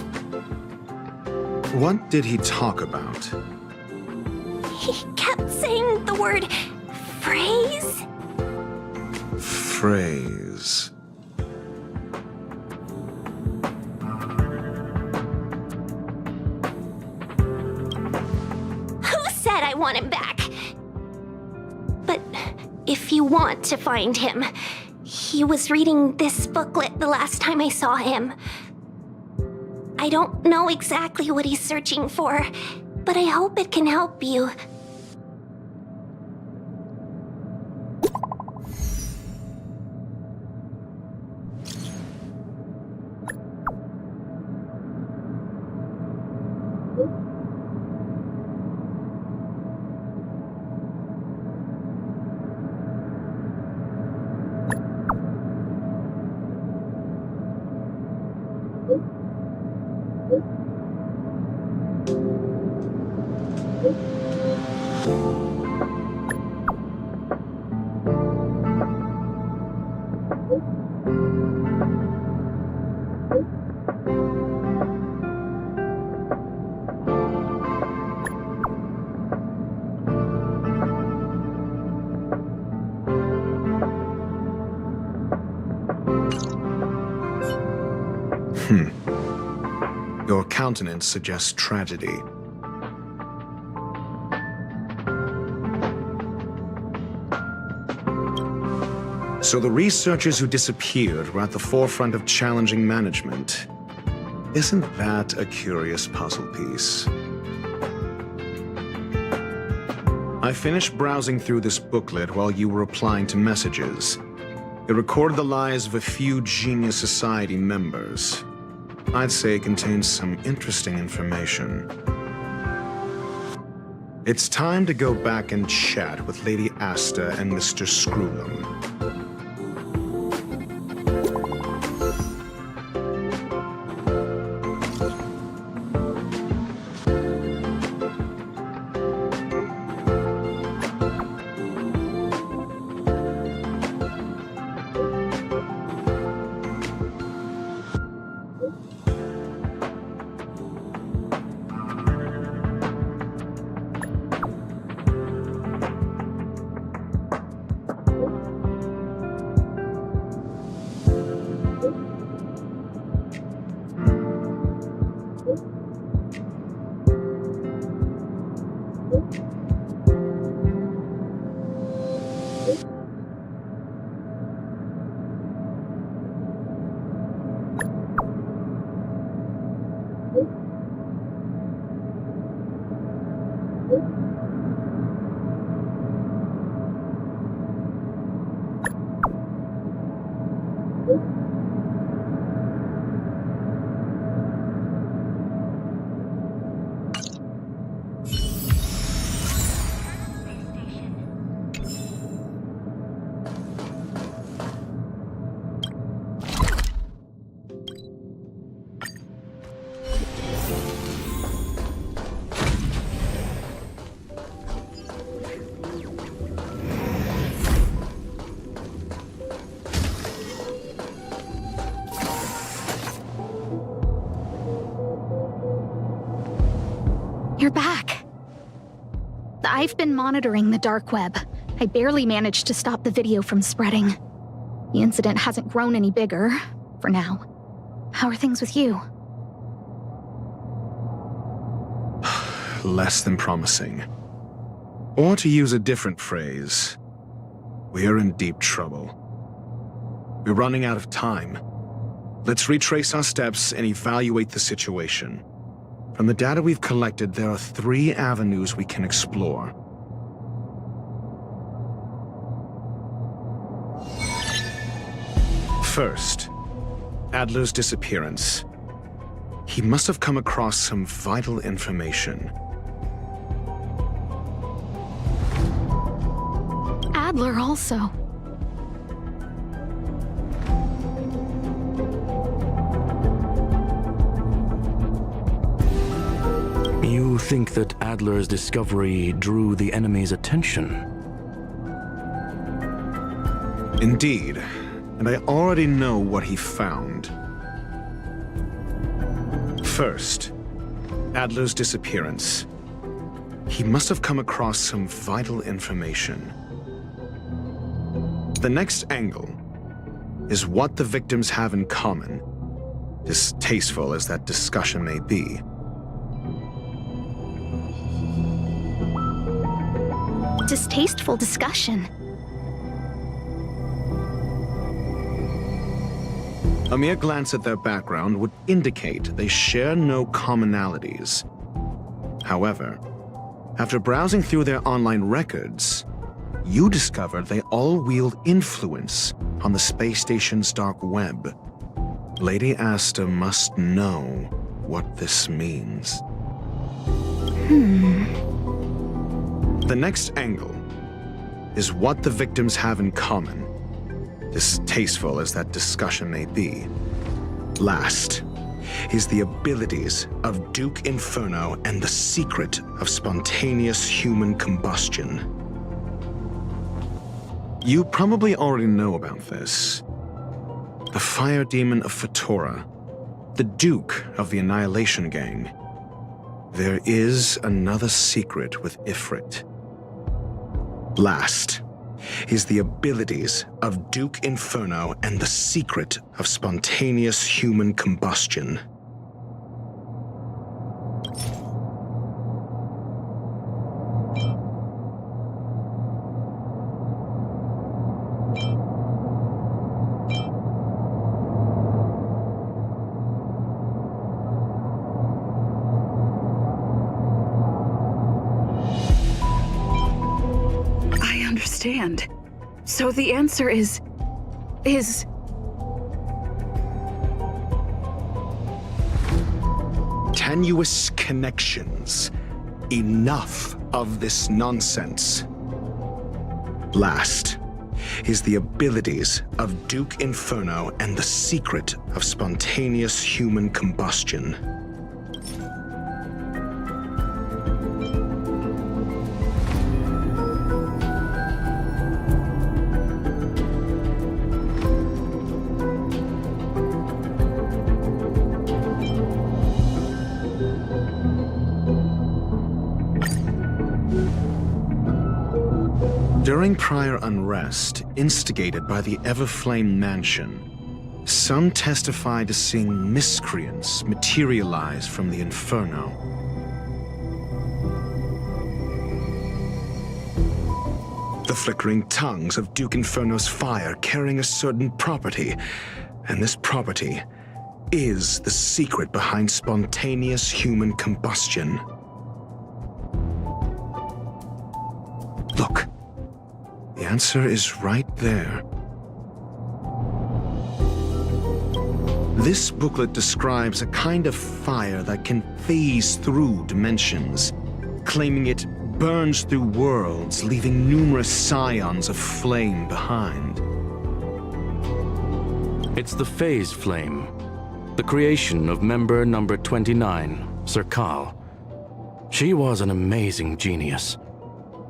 What did he talk about? He kept saying the word phrase. Phrase. Who said I want him back? But if you want to find him, he was reading this booklet the last time I saw him. I don't know exactly what he's searching for, but I hope it can help you. Your countenance suggests tragedy. So the researchers who disappeared were at the forefront of challenging management. Isn't that a curious puzzle piece? I finished browsing through this booklet while you were replying to messages. It recorded the lives of a few Genius Society members. I'd say it contains some interesting information. It's time to go back and chat with Lady Asta and Mr. Screwlam. You're back. I've been monitoring the dark web. I barely managed to stop the video from spreading. The incident hasn't grown any bigger, for now. How are things with you? Less than promising. Or to use a different phrase, we're in deep trouble. We're running out of time. Let's retrace our steps and evaluate the situation. From the data we've collected, there are 3 avenues we can explore. First, Adler's disappearance. He must have come across some vital information. Adler also. You think that Adler's discovery drew the enemy's attention? Indeed, and I already know what he found. First, Adler's disappearance. He must have come across some vital information. The next angle is what the victims have in common, distasteful as that discussion may be. Distasteful discussion. A mere glance at their background would indicate they share no commonalities. However, after browsing through their online records, you discover they all wield influence on the space station's dark web. Lady Asta must know what this means. The next angle is what the victims have in common, distasteful as that discussion may be. Last is the abilities of Duke Inferno and the secret of spontaneous human combustion. You probably already know about this. The fire demon of Fetora, the Duke of the Annihilation Gang. There is another secret with Ifrit. Last is the abilities of Duke Inferno and the secret of spontaneous human combustion. So the answer is... Tenuous connections. Enough of this nonsense. Last is the abilities of Duke Inferno and the secret of spontaneous human combustion. During prior unrest, instigated by the Everflame Mansion, some testify to seeing miscreants materialize from the Inferno. The flickering tongues of Duke Inferno's fire carrying a certain property, and this property is the secret behind spontaneous human combustion. Look. The answer is right there. This booklet describes a kind of fire that can phase through dimensions, claiming it burns through worlds, leaving numerous scions of flame behind. It's the phase flame, the creation of member number 29, Sir Kal. She was an amazing genius,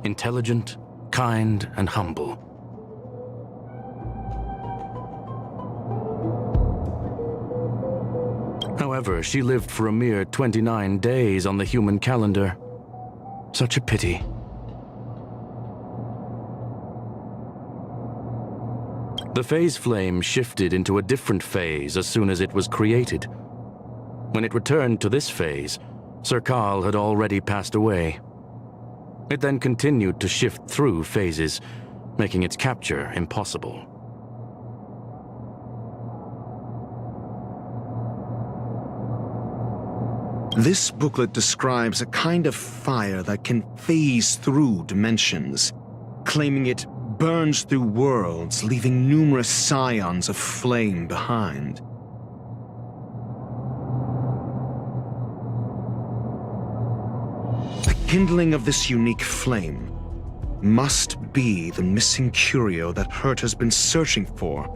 intelligent, kind, and humble. However, she lived for a mere 29 days on the human calendar. Such a pity. The phase flame shifted into a different phase as soon as it was created. When it returned to this phase, Sir Kal had already passed away. It then continued to shift through phases, making its capture impossible. This booklet describes a kind of fire that can phase through dimensions, claiming it burns through worlds, leaving numerous scions of flame behind. The kindling of this unique flame must be the missing curio that Hurt has been searching for,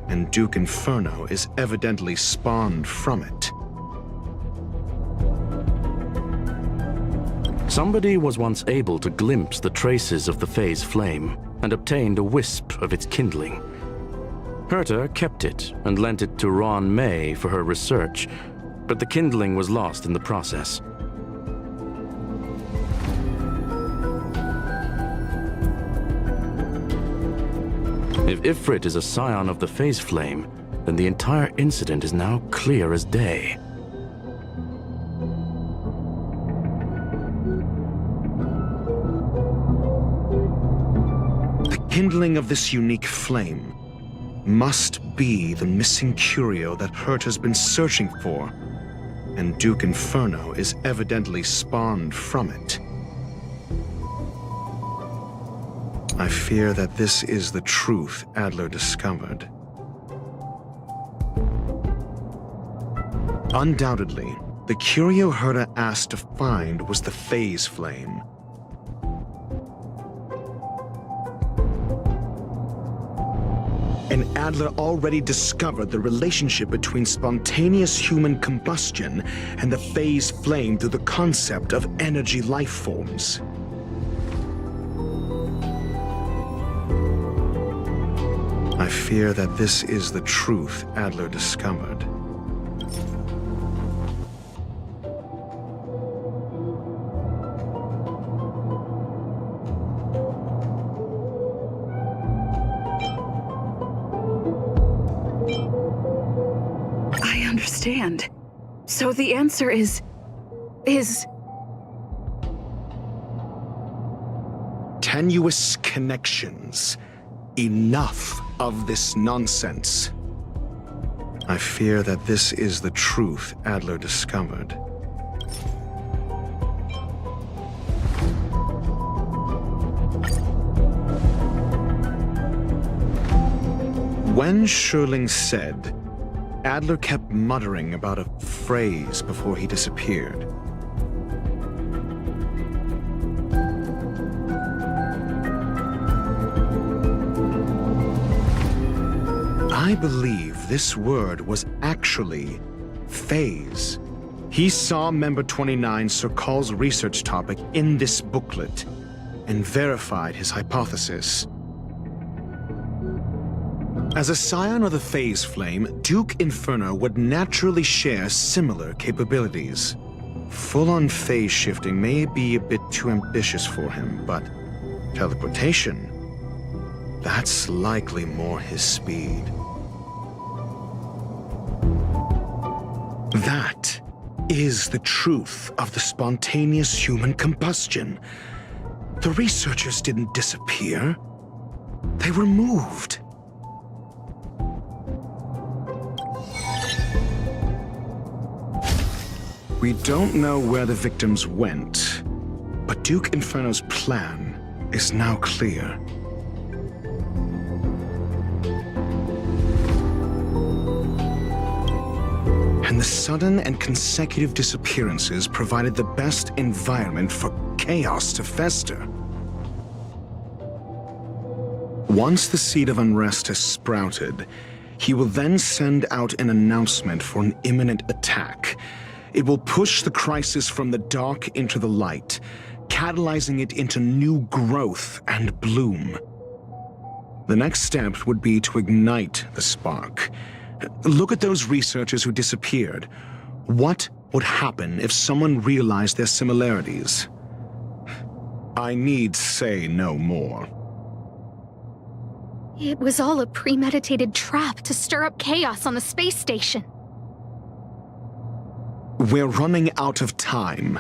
and Duke Inferno is evidently spawned from it. Somebody was once able to glimpse the traces of the phase flame, and obtained a wisp of its kindling. Herta kept it and lent it to Ron May for her research, but the kindling was lost in the process. If Ifrit is a scion of the Phase Flame, then the entire incident is now clear as day. The kindling of this unique flame must be the missing curio that Herta's been searching for, and Duke Inferno is evidently spawned from it. I fear that this is the truth Adler discovered. Undoubtedly, the curio Herta asked to find was the Phase Flame. And Adler already discovered the relationship between spontaneous human combustion and the Phase Flame through the concept of energy life forms. I fear that this is the truth Adler discovered. I understand. So the answer is... Tenuous connections. Enough of this nonsense. I fear that this is the truth Adler discovered. When Schurling said, Adler kept muttering about a phrase before he disappeared. I believe this word was actually phase. He saw Member 29 Sir Call's research topic in this booklet and verified his hypothesis. As a scion of the Phase Flame, Duke Inferno would naturally share similar capabilities. Full-on phase shifting may be a bit too ambitious for him, but teleportation, that's likely more his speed. That is the truth of the spontaneous human combustion. The researchers didn't disappear. They were moved. We don't know where the victims went, but Duke Inferno's plan is now clear. And the sudden and consecutive disappearances provided the best environment for chaos to fester. Once the seed of unrest has sprouted, he will then send out an announcement for an imminent attack. It will push the crisis from the dark into the light, catalyzing it into new growth and bloom. The next step would be to ignite the spark. Look at those researchers who disappeared. What would happen if someone realized their similarities? I need say no more. It was all a premeditated trap to stir up chaos on the space station. We're running out of time.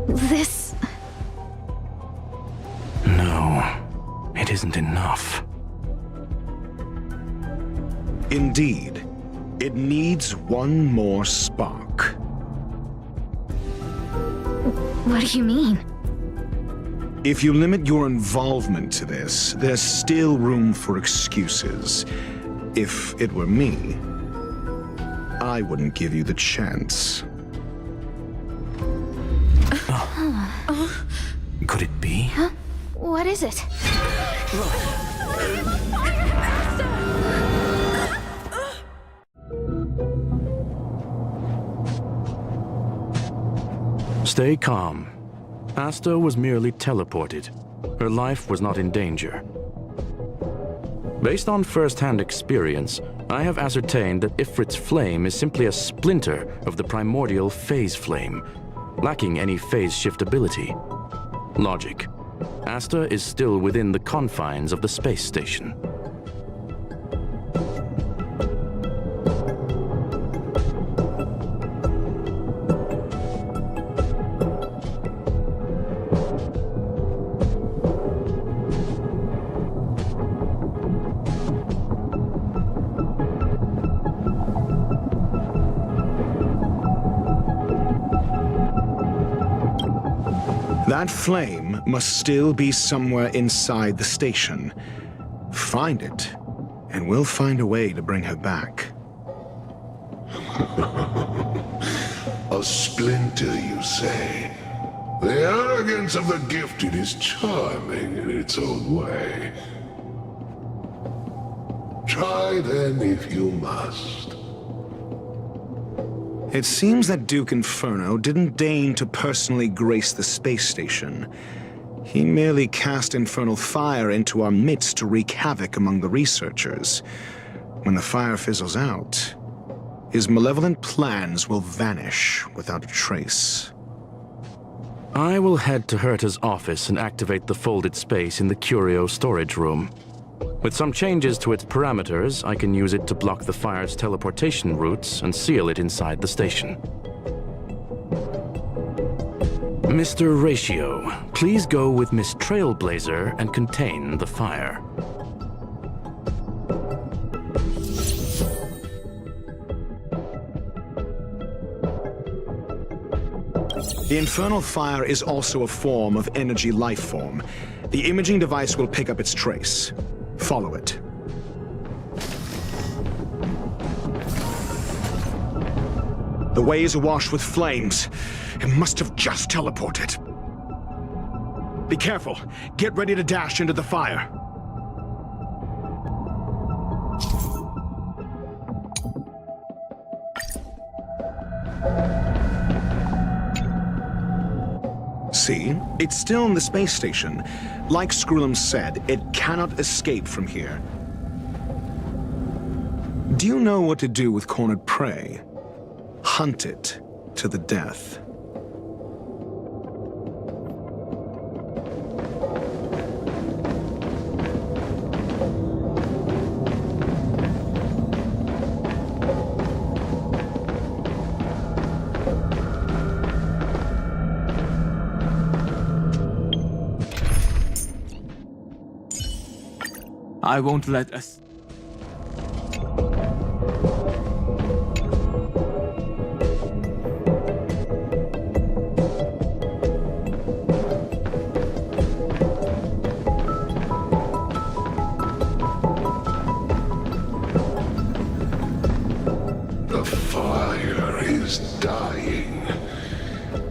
This... No, it isn't enough. Indeed. It needs one more spark. What do you mean? If you limit your involvement to this, there's still room for excuses. If it were me, I wouldn't give you the chance. Could it be? Huh? What is it? Stay calm. Asta was merely teleported. Her life was not in danger. Based on first-hand experience, I have ascertained that Ifrit's flame is simply a splinter of the primordial phase flame, lacking any phase shift ability. Logic. Asta is still within the confines of the space station. That flame must still be somewhere inside the station. Find it, and we'll find a way to bring her back. A splinter, you say? The arrogance of the gifted is charming in its own way. Try then if you must. It seems that Duke Inferno didn't deign to personally grace the space station. He merely cast infernal fire into our midst to wreak havoc among the researchers. When the fire fizzles out, his malevolent plans will vanish without a trace. I will head to Herta's office and activate the folded space in the curio storage room. With some changes to its parameters, I can use it to block the fire's teleportation routes and seal it inside the station. Mr. Ratio, please go with Miss Trailblazer and contain the fire. The infernal fire is also a form of energy life form. The imaging device will pick up its trace. Follow it. The way is awash with flames. It must have just teleported. Be careful. Get ready to dash into the fire. See? It's still in the space station. Like Skrullum said, it cannot escape from here. Do you know what to do with cornered prey? Hunt it to the death. I won't let us... The fire is dying.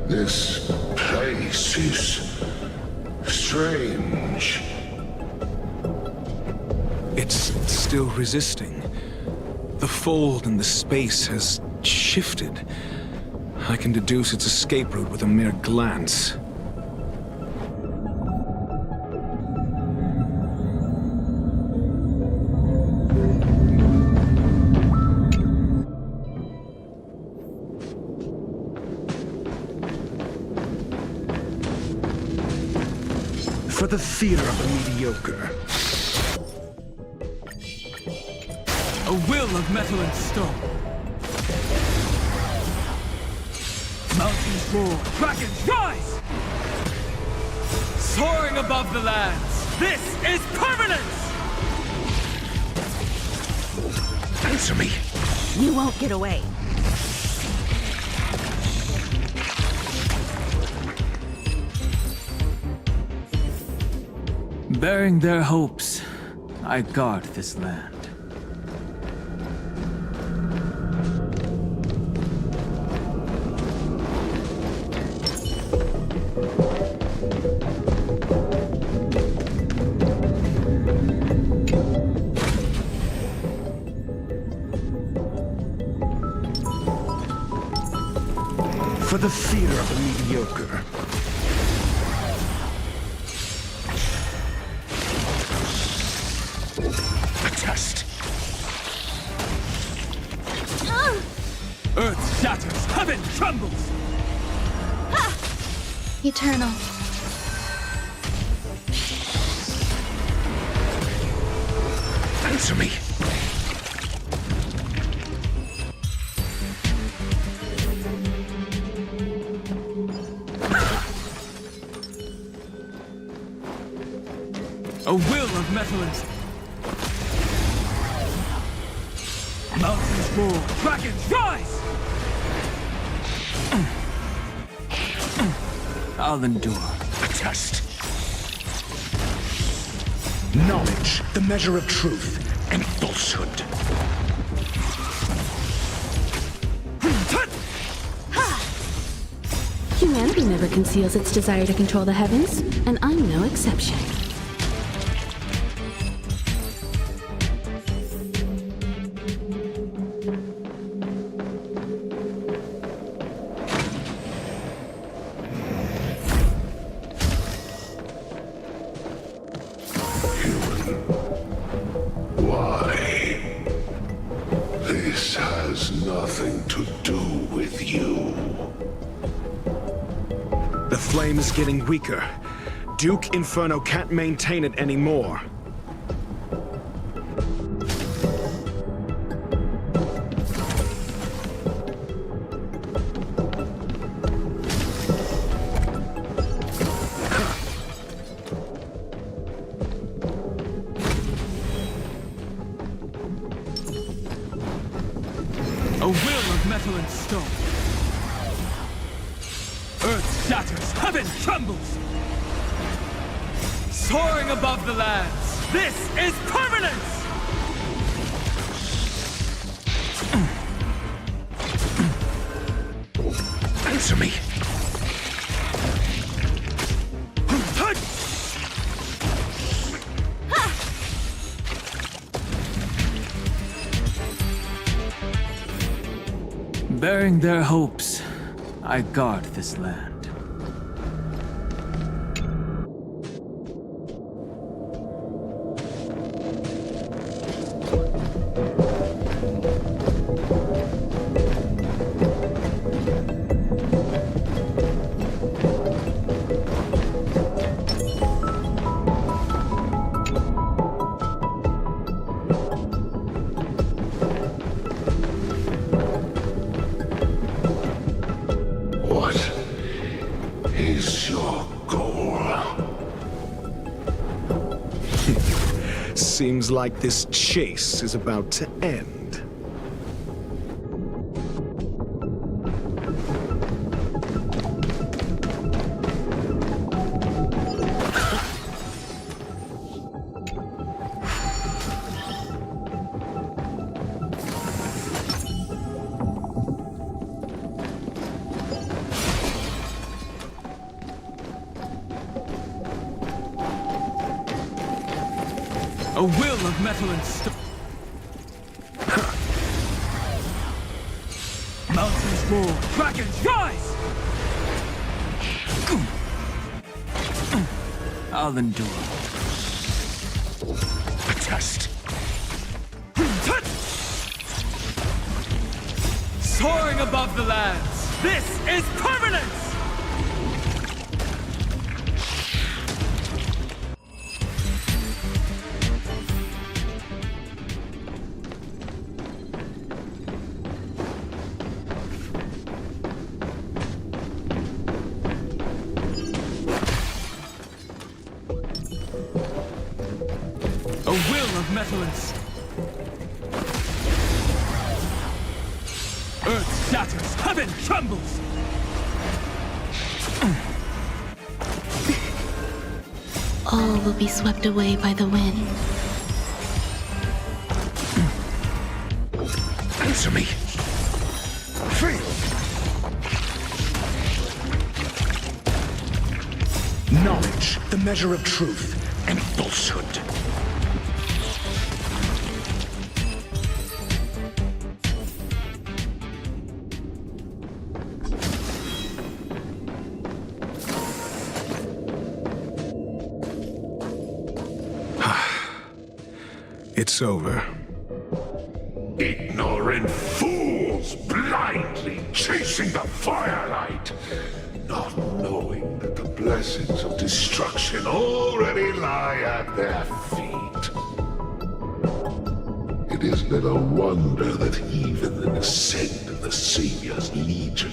This place is strange. It's still resisting. The fold in the space has shifted. I can deduce its escape route with a mere glance. For the theater of the mediocre. A will of metal and stone. Mountains roar, dragons rise! Soaring above the lands, this is permanence! Answer me! You won't get away. Bearing their hopes, I guard this land. For the fear of the mediocre. A test. Earth shatters, heaven trembles! Eternal. Answer me. A will of metal and... Mountains roar, dragons rise! I'll endure. A test. Knowledge, the measure of truth and falsehood. Humanity never conceals its desire to control the heavens, and I'm no exception. Why? This has nothing to do with you. The flame is getting weaker. Duke Inferno can't maintain it anymore. A will of metal and stone. Earth shatters, heaven trembles! Soaring above the lands, this is permanence! Answer me. Bearing their hopes, I guard this land. What is your goal? Seems like this chase is about to end. A will of metal and stone. Mountains roar, dragons rise! I'll endure. A test. Soaring above the lands, this is permanence! A will of metal and stone. Earth shatters, heaven trembles! All will be swept away by the wind. Answer me. Free. Knowledge, the measure of truth and falsehood. It's over. Ignorant fools blindly chasing the firelight, not knowing that the blessings of destruction already lie at their feet. It is little wonder that even the descent of the Savior's Legion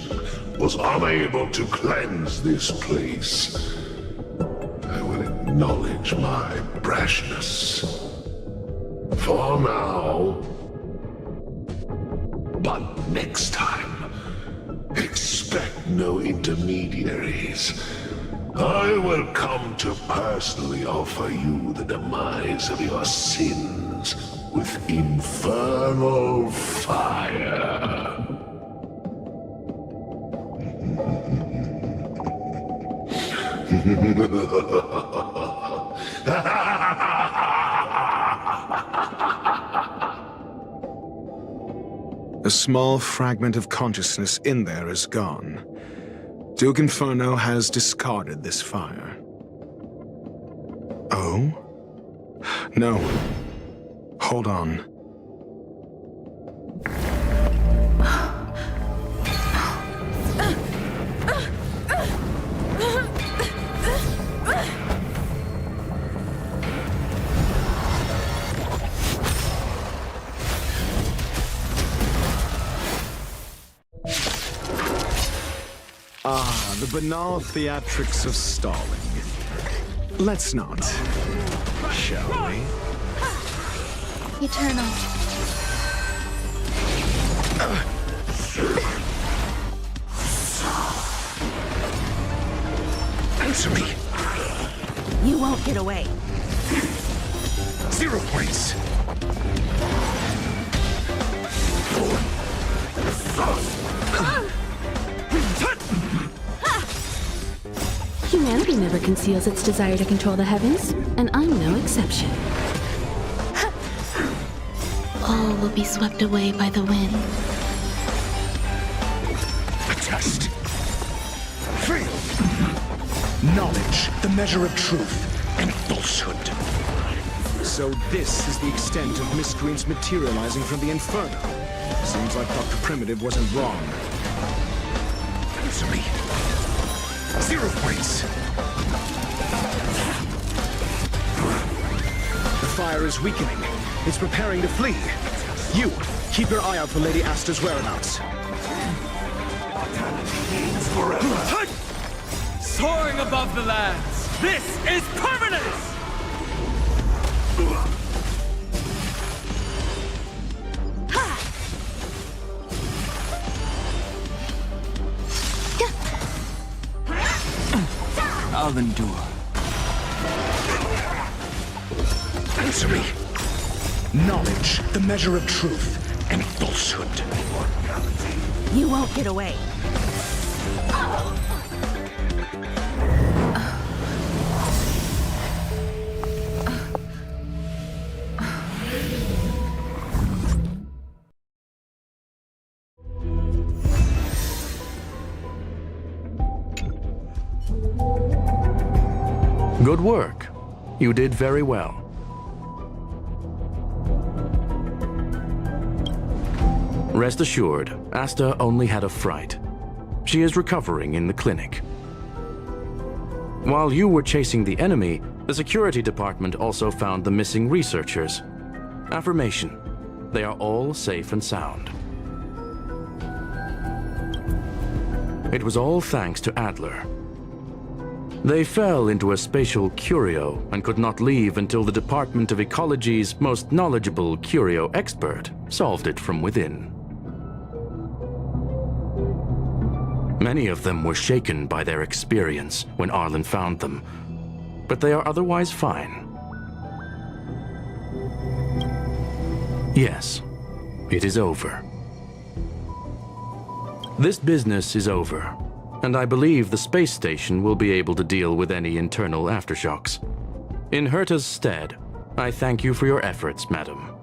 was unable to cleanse this place. I will acknowledge my brashness. For now. But next time, expect no intermediaries. I will come to personally offer you the demise of your sins with infernal fire. A small fragment of consciousness in there is gone. Duke Inferno has discarded this fire. Oh? No. Hold on. The banal theatrics of stalling. Let's not, shall we? Eternal. Answer me! You won't get away. 0 points! Humanity never conceals its desire to control the heavens, and I'm no exception. All will be swept away by the wind. A test. Fail. Knowledge, the measure of truth and falsehood. So this is the extent of miscreants materializing from the Inferno. Seems like Dr. Primitive wasn't wrong. Answer me. 0 points. The fire is weakening. It's preparing to flee. You, keep your eye out for Lady Asta's whereabouts. Soaring above the lands, this is permanence! I'll endure. Answer me. Knowledge, the measure of truth and falsehood. You won't get away. Good work. You did very well. Rest assured, Asta only had a fright. She is recovering in the clinic. While you were chasing the enemy, the security department also found the missing researchers. Affirmation: they are all safe and sound. It was all thanks to Adler. They fell into a spatial curio and could not leave until the Department of Ecology's most knowledgeable curio expert solved it from within. Many of them were shaken by their experience when Arlen found them, but they are otherwise fine. Yes, it is over. This business is over, and I believe the space station will be able to deal with any internal aftershocks. In Herta's stead, I thank you for your efforts, madam.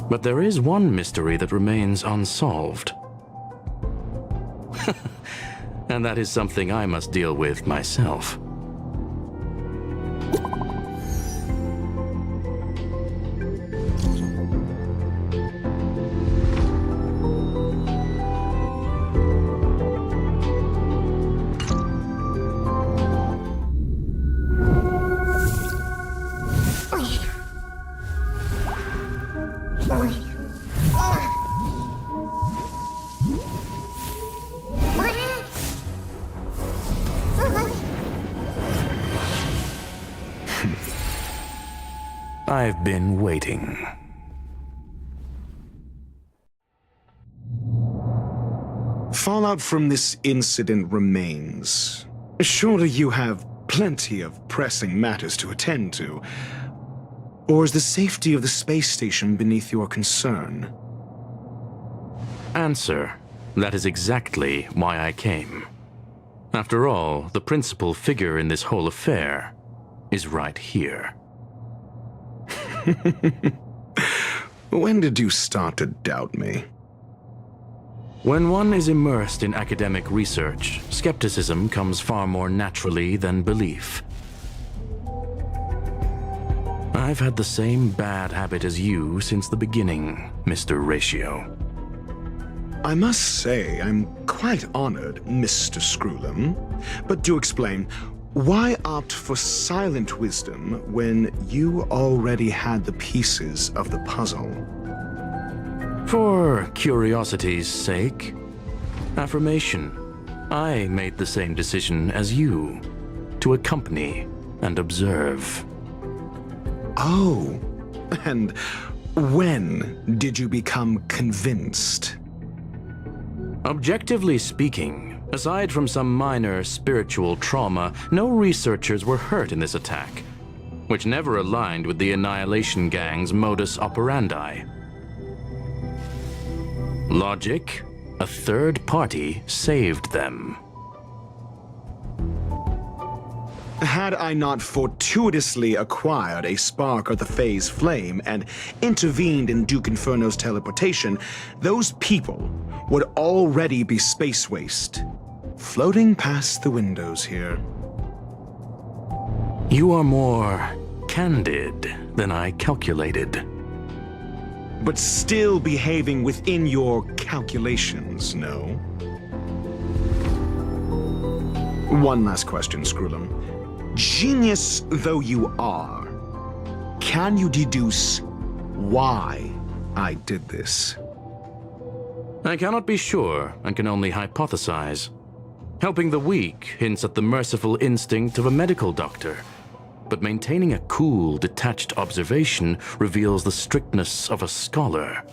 But there is one mystery that remains unsolved. And that is something I must deal with myself. I've been waiting. Fallout from this incident remains. Surely you have plenty of pressing matters to attend to. Or is the safety of the space station beneath your concern? Answer. That is exactly why I came. After all, the principal figure in this whole affair is right here. When did you start to doubt me? When one is immersed in academic research, skepticism comes far more naturally than belief. I've had the same bad habit as you since the beginning, Mr. Ratio. I must say, I'm quite honored, Mr. Screwlum. But do explain, why opt for silent wisdom when you already had the pieces of the puzzle? For curiosity's sake. Affirmation. I made the same decision as you, to accompany and observe. Oh, and when did you become convinced? Objectively speaking, aside from some minor spiritual trauma, no researchers were hurt in this attack, which never aligned with the Annihilation Gang's modus operandi. Logic, a third party saved them. Had I not fortuitously acquired a spark of the phase flame and intervened in Duke Inferno's teleportation, those people would already be space waste, floating past the windows here. You are more candid than I calculated. But still behaving within your calculations, no? One last question, Screwlum. Genius though you are, can you deduce why I did this? I cannot be sure and can only hypothesize. Helping the weak hints at the merciful instinct of a medical doctor, but maintaining a cool, detached observation reveals the strictness of a scholar.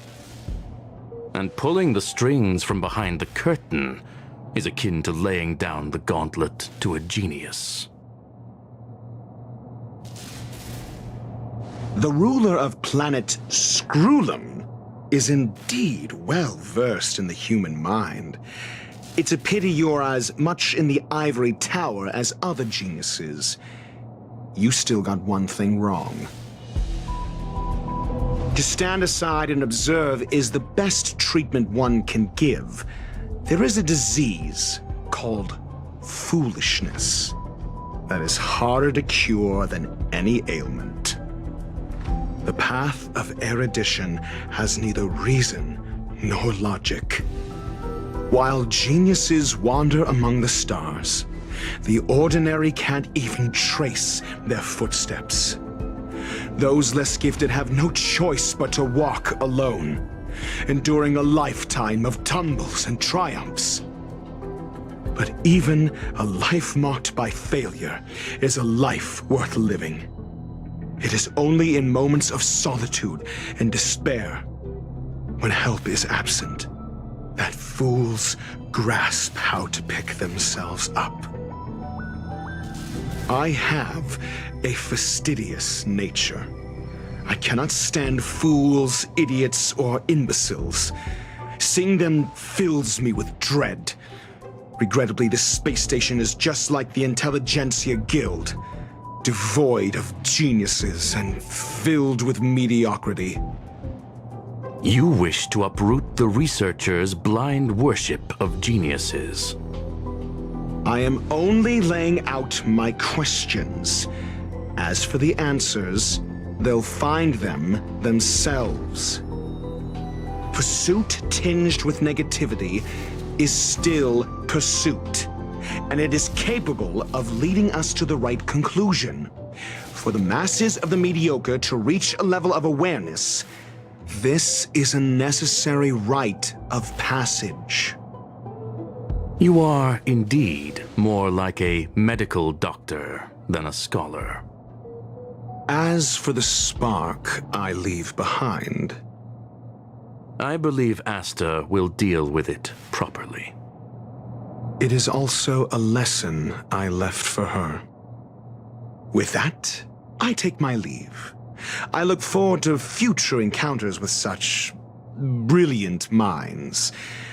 And pulling the strings from behind the curtain is akin to laying down the gauntlet to a genius. The ruler of planet Screwlum is indeed well versed in the human mind. It's a pity you're as much in the ivory tower as other geniuses. You still got one thing wrong. To stand aside and observe is the best treatment one can give. There is a disease called foolishness that is harder to cure than any ailment. The path of erudition has neither reason nor logic. While geniuses wander among the stars, the ordinary can't even trace their footsteps. Those less gifted have no choice but to walk alone, enduring a lifetime of tumbles and triumphs. But even a life marked by failure is a life worth living. It is only in moments of solitude and despair, when help is absent, that fools grasp how to pick themselves up. I have a fastidious nature. I cannot stand fools, idiots, or imbeciles. Seeing them fills me with dread. Regrettably, this space station is just like the Intelligentsia Guild, devoid of geniuses and filled with mediocrity. You wish to uproot the researchers' blind worship of geniuses. I am only laying out my questions. As for the answers, they'll find them themselves. Pursuit tinged with negativity is still pursuit, and it is capable of leading us to the right conclusion. For the masses of the mediocre to reach a level of awareness, this is a necessary rite of passage. You are indeed more like a medical doctor than a scholar. As for the spark I leave behind, I believe Asta will deal with it properly. it is also a lesson I left for her. With that, I take my leave. I look forward to future encounters with such brilliant minds.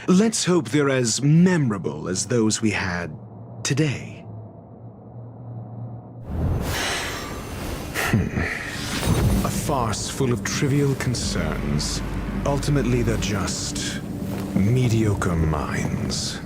Let's hope they're as memorable as those we had today. A farce full of trivial concerns. Ultimately, they're just mediocre minds.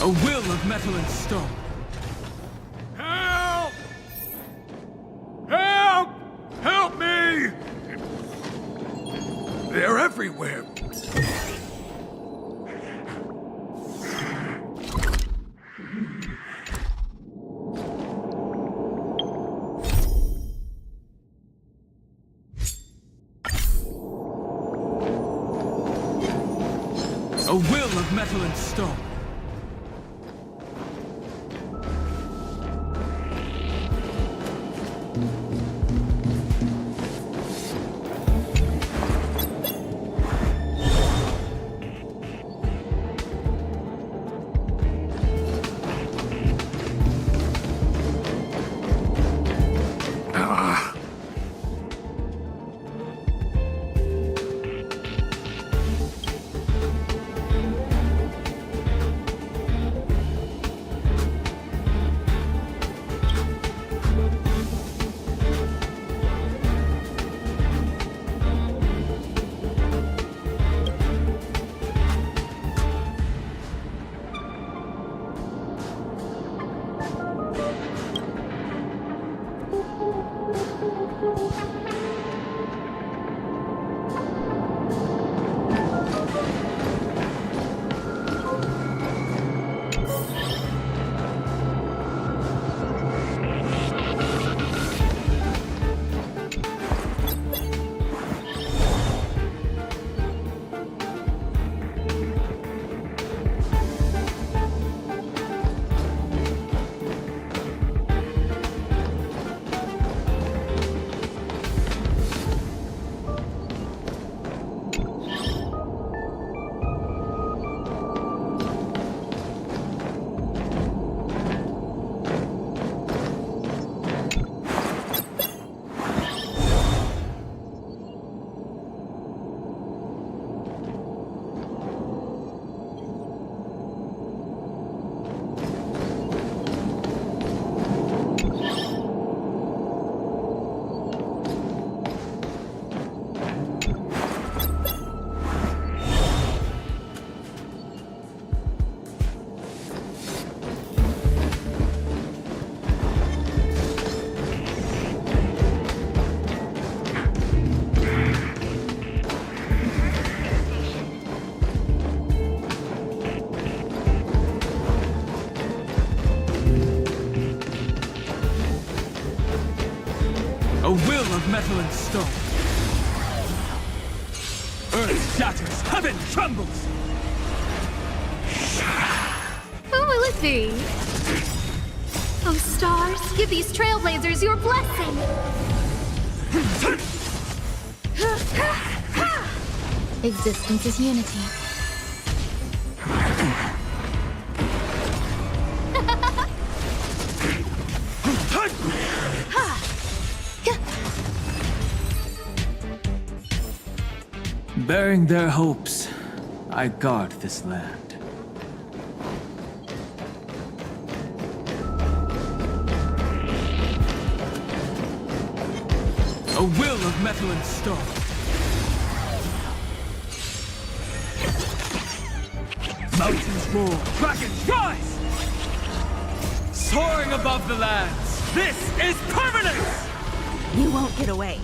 A will of metal and stone. Help! Help! Help me! They're everywhere. A will of metal and stone. metal and stone. Earth shatters, heaven trembles! Who will it be? Oh, stars, give these trailblazers your blessing! Existence is unity. Bearing their hopes, I guard this land. A will of metal and stone. Mountains roar, dragons rise! Soaring above the lands, this is permanence! You won't get away.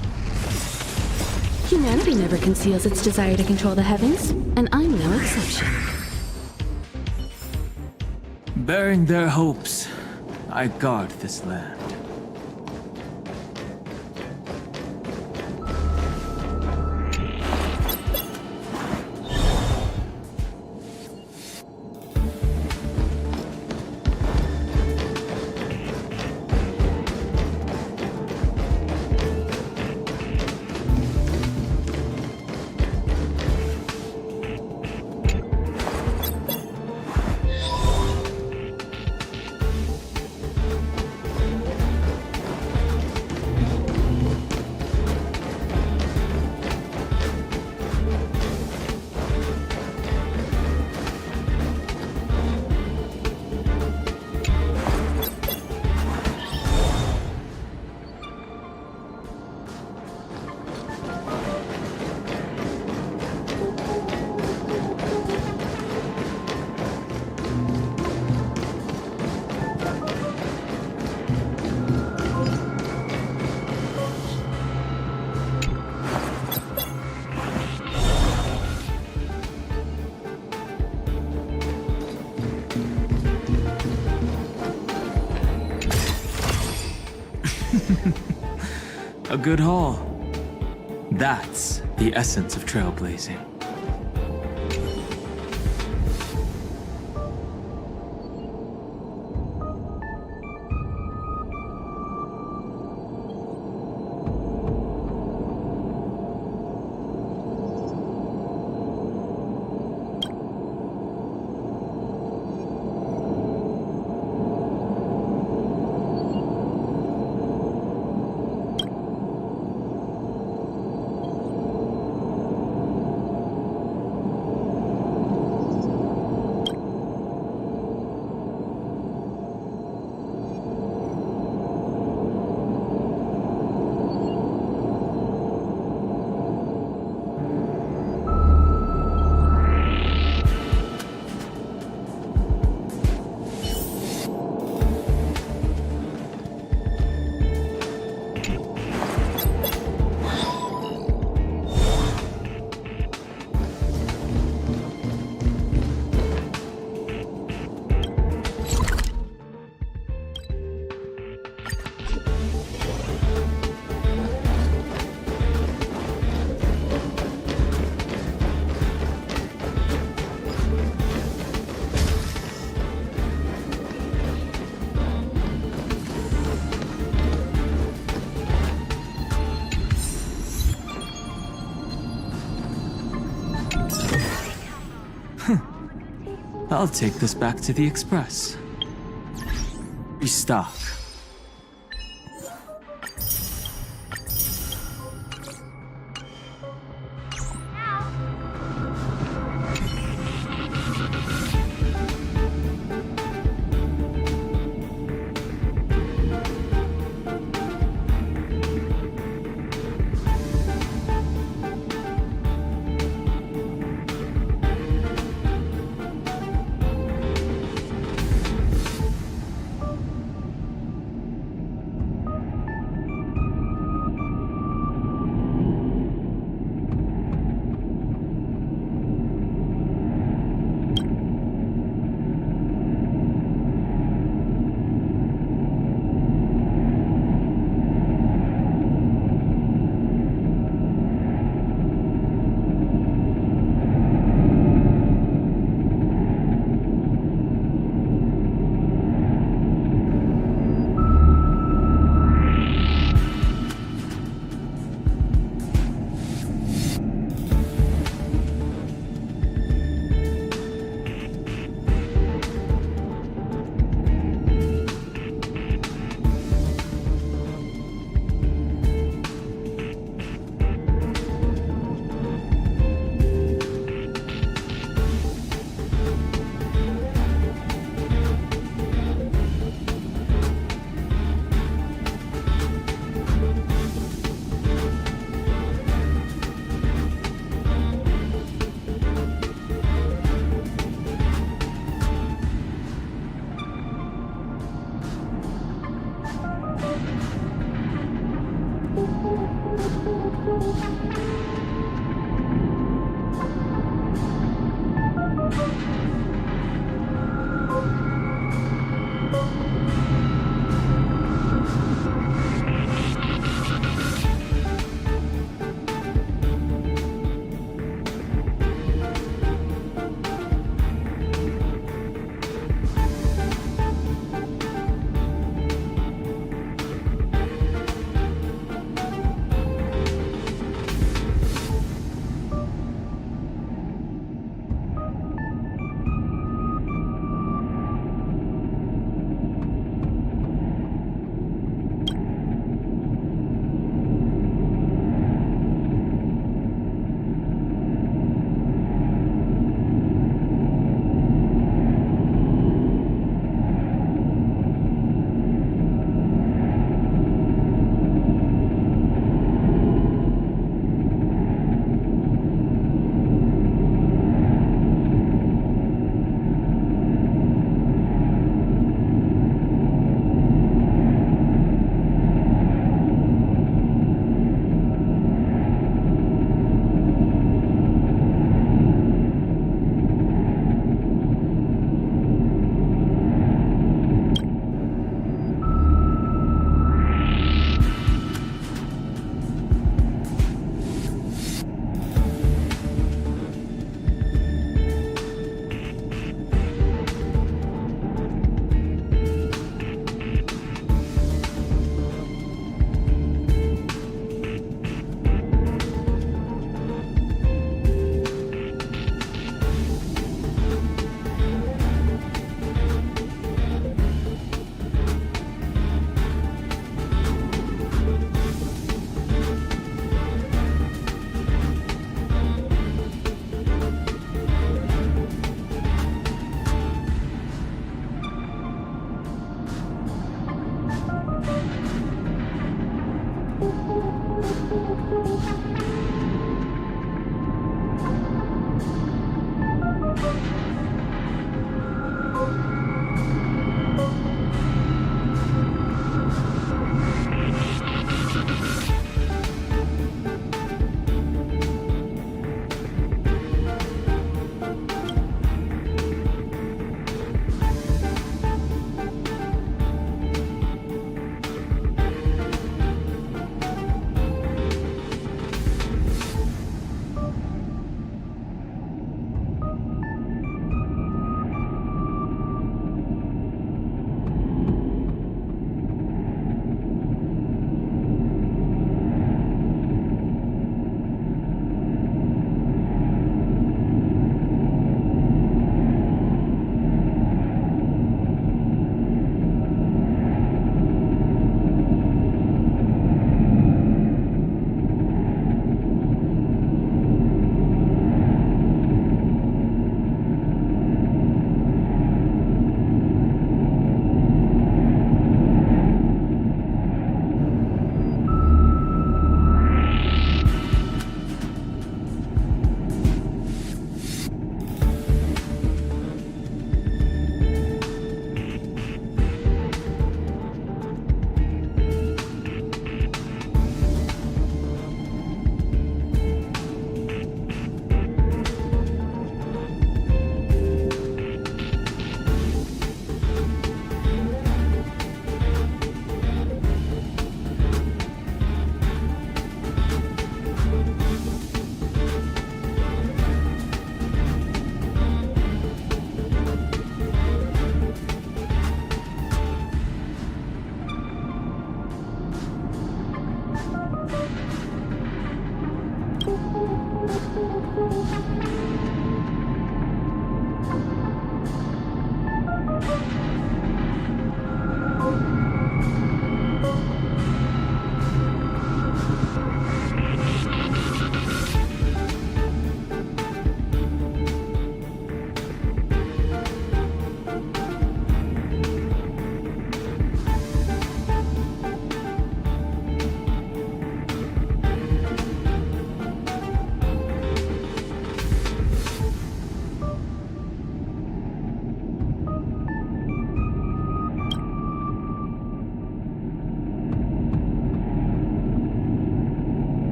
Humanity never conceals its desire to control the heavens, and I'm no exception. Bearing their hopes, I guard this land. A good haul. That's the essence of trailblazing. I'll take this back to the Express. Restock.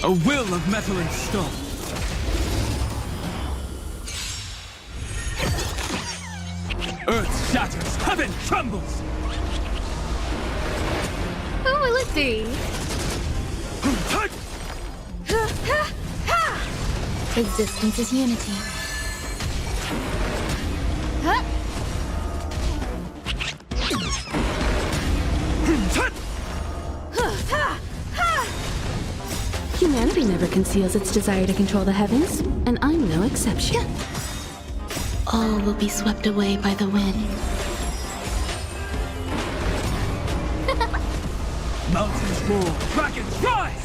A will of metal and stone. Earth shatters, heaven trembles! Who will it be? Existence is unity. Huh? Humanity never conceals its desire to control the heavens, and I'm no exception. All will be swept away by the wind. Mountains roar, dragons rise!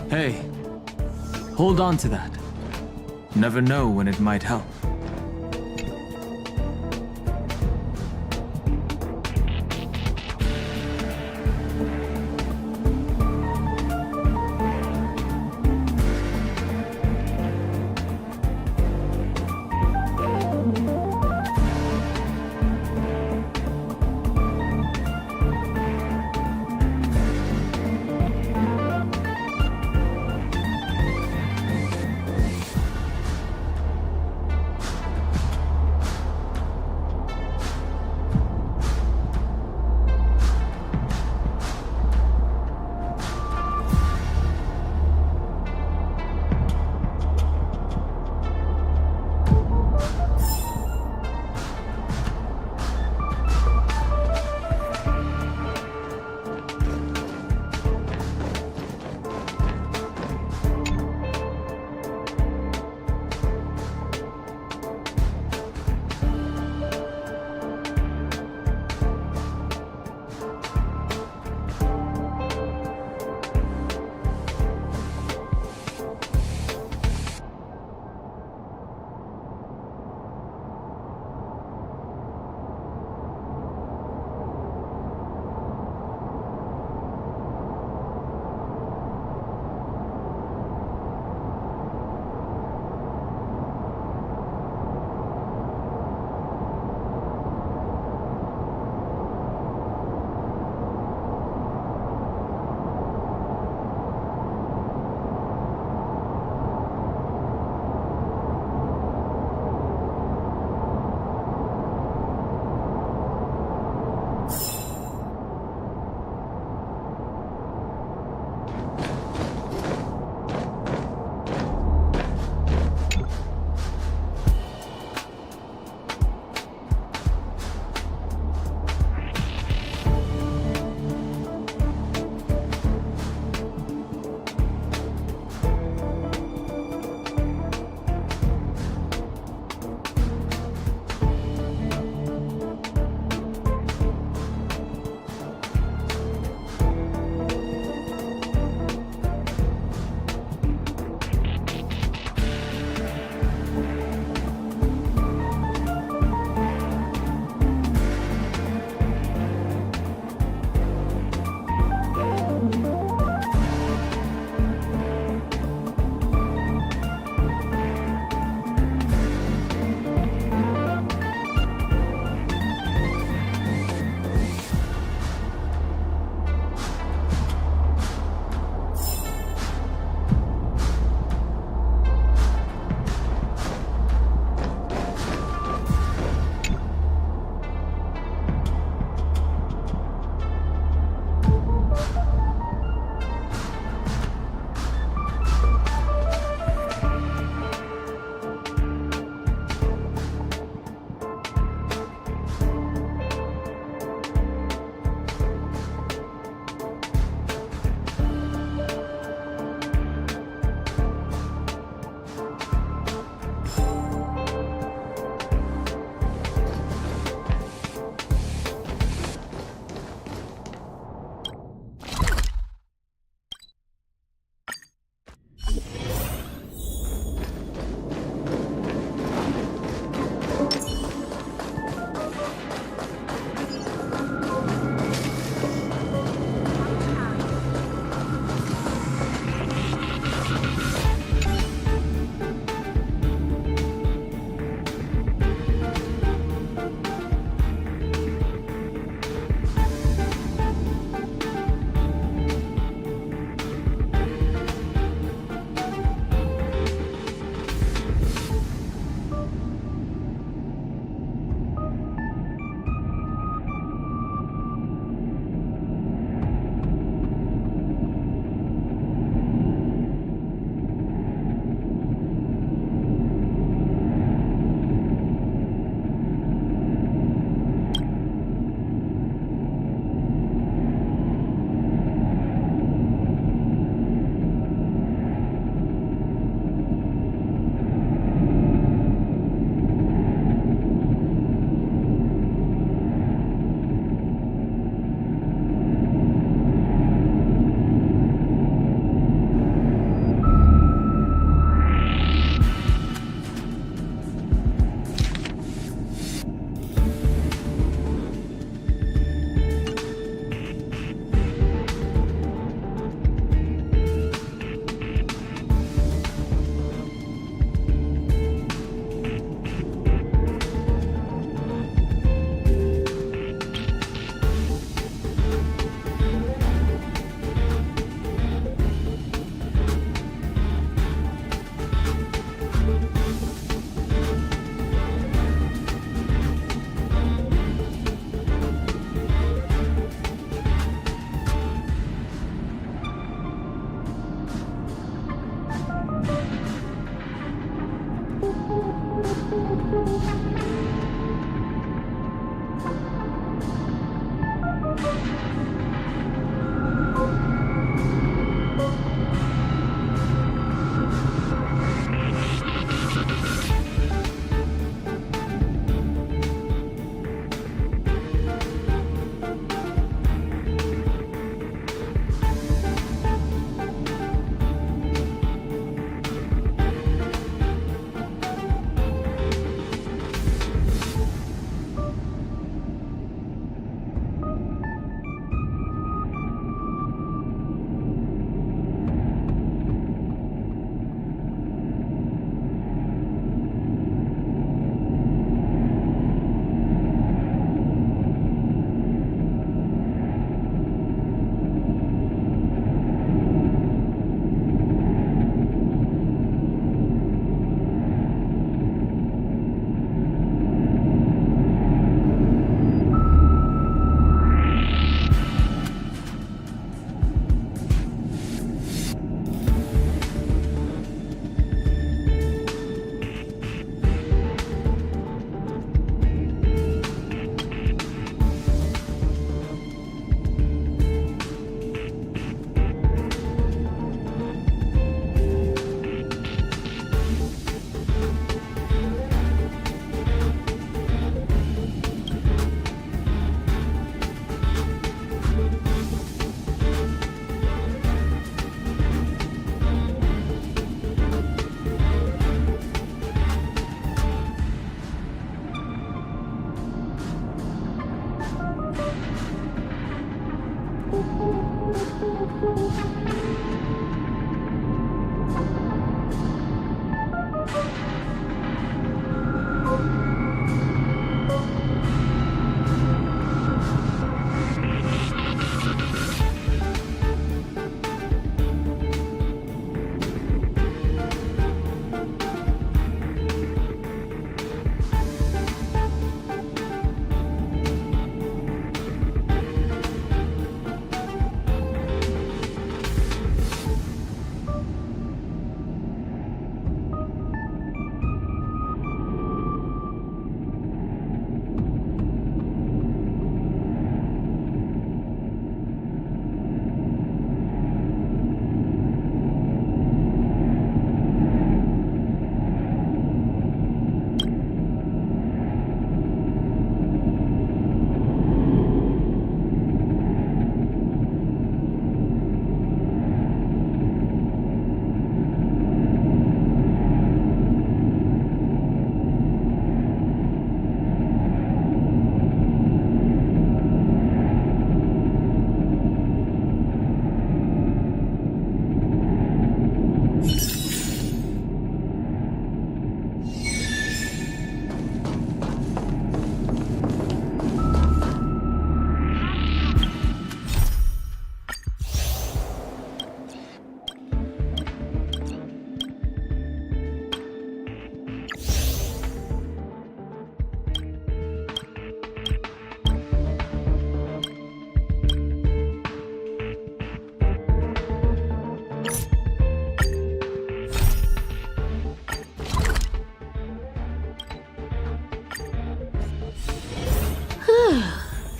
Hey, hold on to that. Never know when it might help.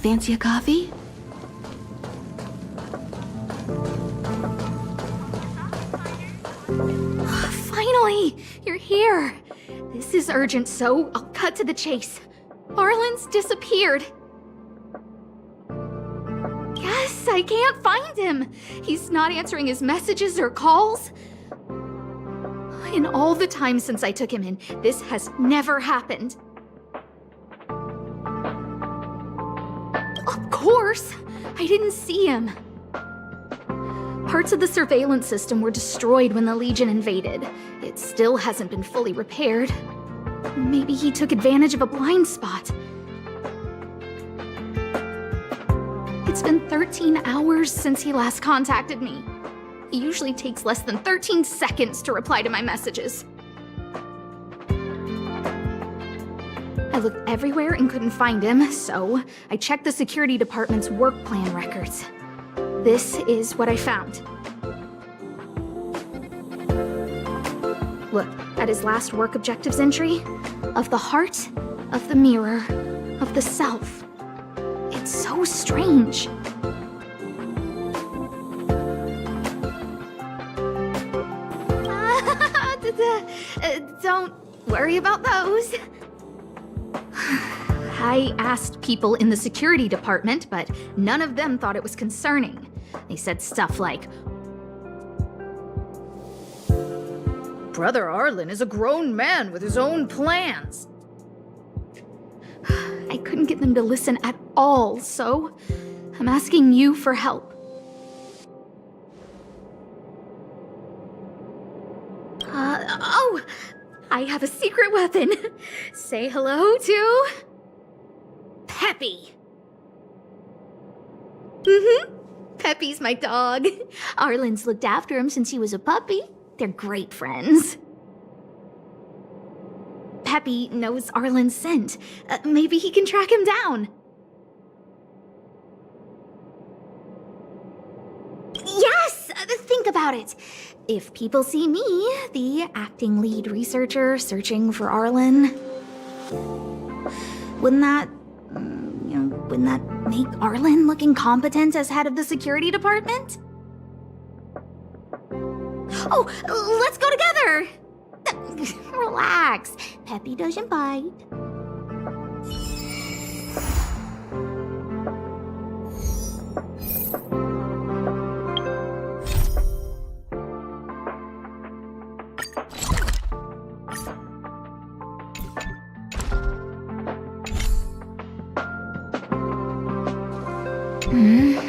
Fancy a coffee? Finally! You're here! This is urgent, so I'll cut to the chase. Arlen's disappeared. Yes, I can't find him. He's not answering his messages or calls. In all the time since I took him in, this has never happened. Of course! I didn't see him. Parts of the surveillance system were destroyed when the Legion invaded. It still hasn't been fully repaired. Maybe he took advantage of a blind spot. It's been 13 hours since he last contacted me. He usually takes less than 13 seconds to reply to my messages. I looked everywhere and couldn't find him, so I checked the security department's work plan records. This is what I found. Look at his last work objectives entry. Of the heart, of the mirror, of the self. It's so strange. Don't worry about those. I asked people in the security department, but none of them thought it was concerning. They said stuff like, Brother Arlen is a grown man with his own plans. I couldn't get them to listen at all, so I'm asking you for help. I have a secret weapon. Say hello to... Peppy. Peppy's my dog. Arlen's looked after him since he was a puppy. They're great friends. Peppy knows Arlen's scent. Maybe he can track him down. Yes! Think about it. If people see me, the acting lead researcher searching for Arlen, wouldn't that make Arlen look incompetent as head of the security department? Oh, let's go together! Relax. Peppy doesn't bite.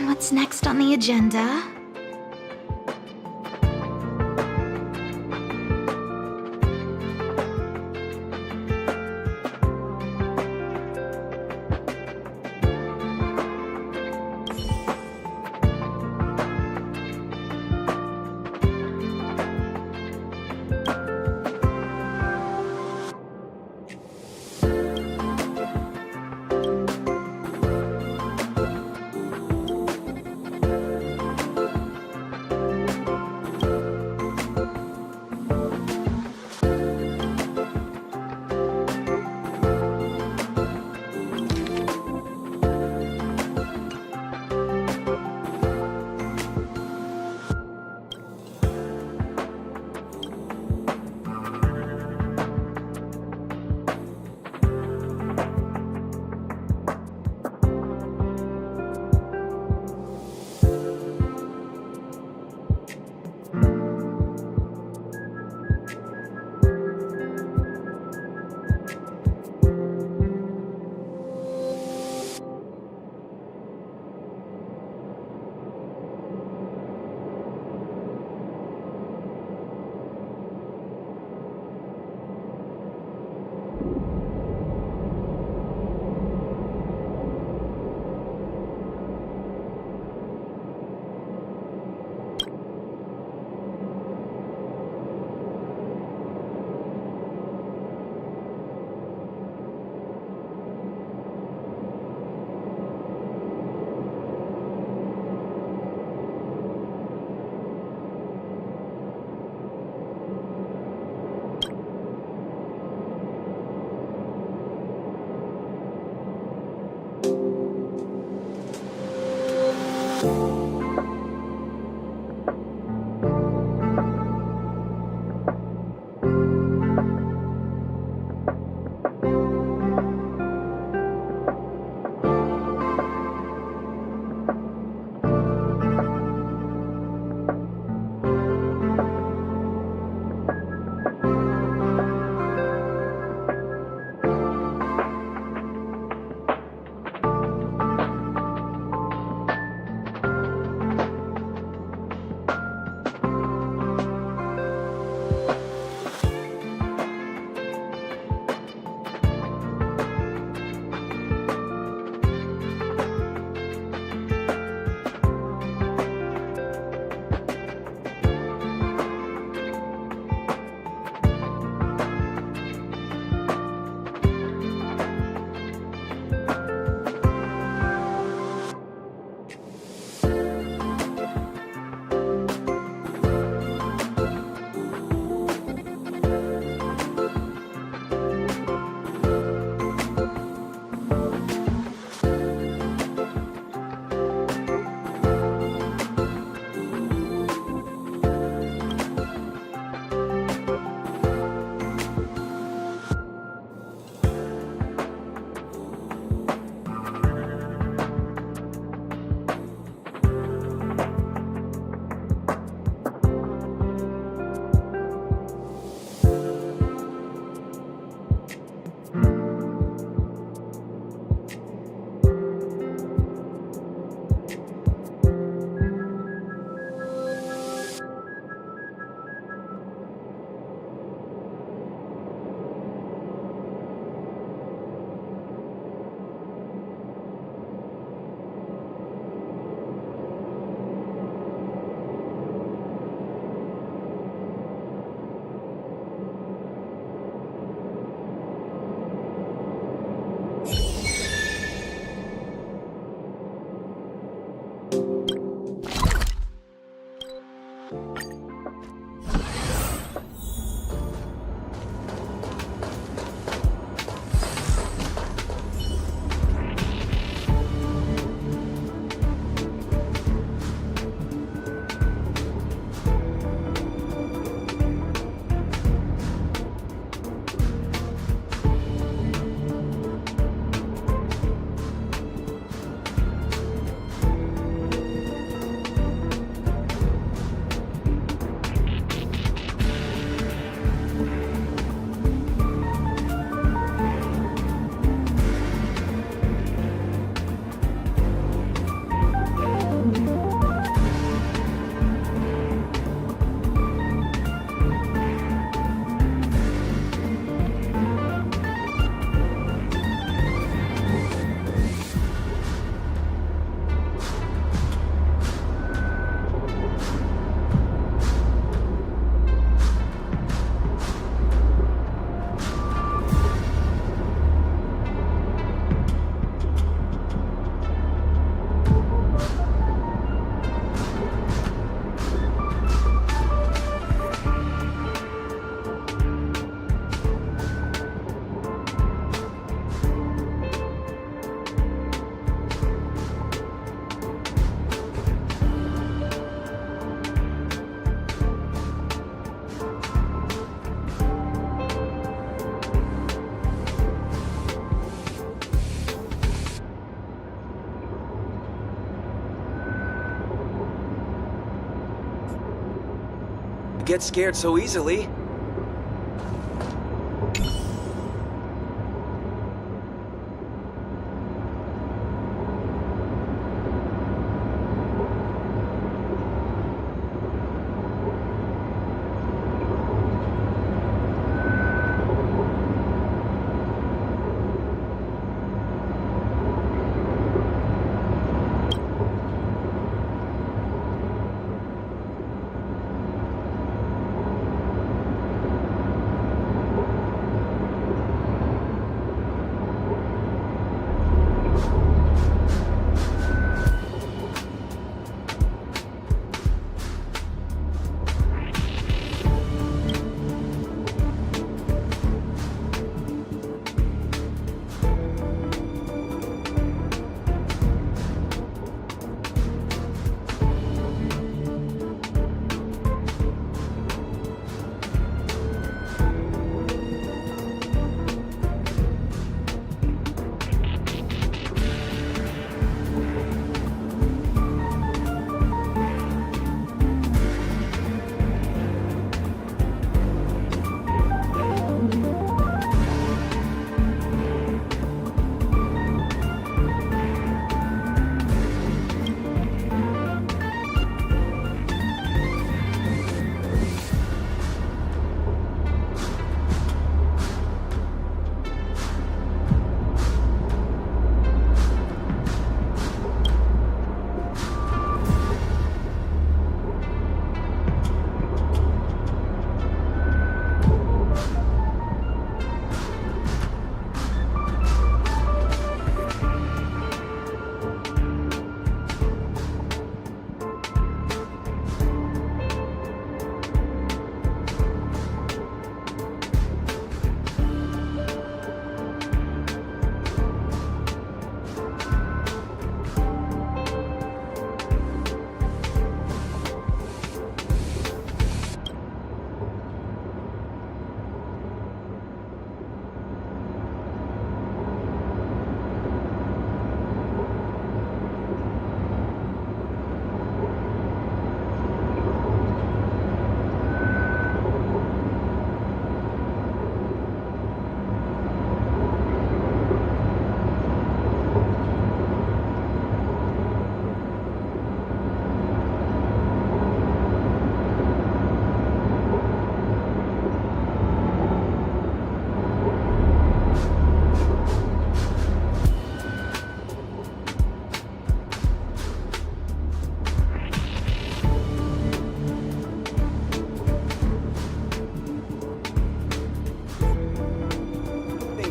What's next on the agenda? get scared so easily.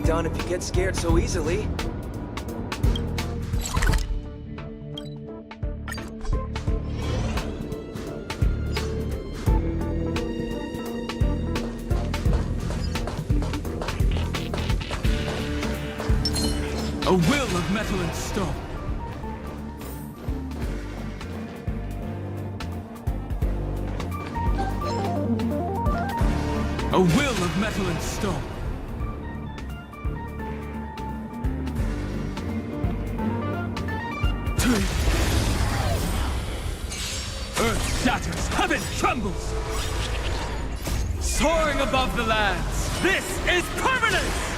Done if you get scared so easily. A will of metal and stone. A will of metal and stone. Earth shatters, heaven trembles! Soaring above the lands, this is permanence!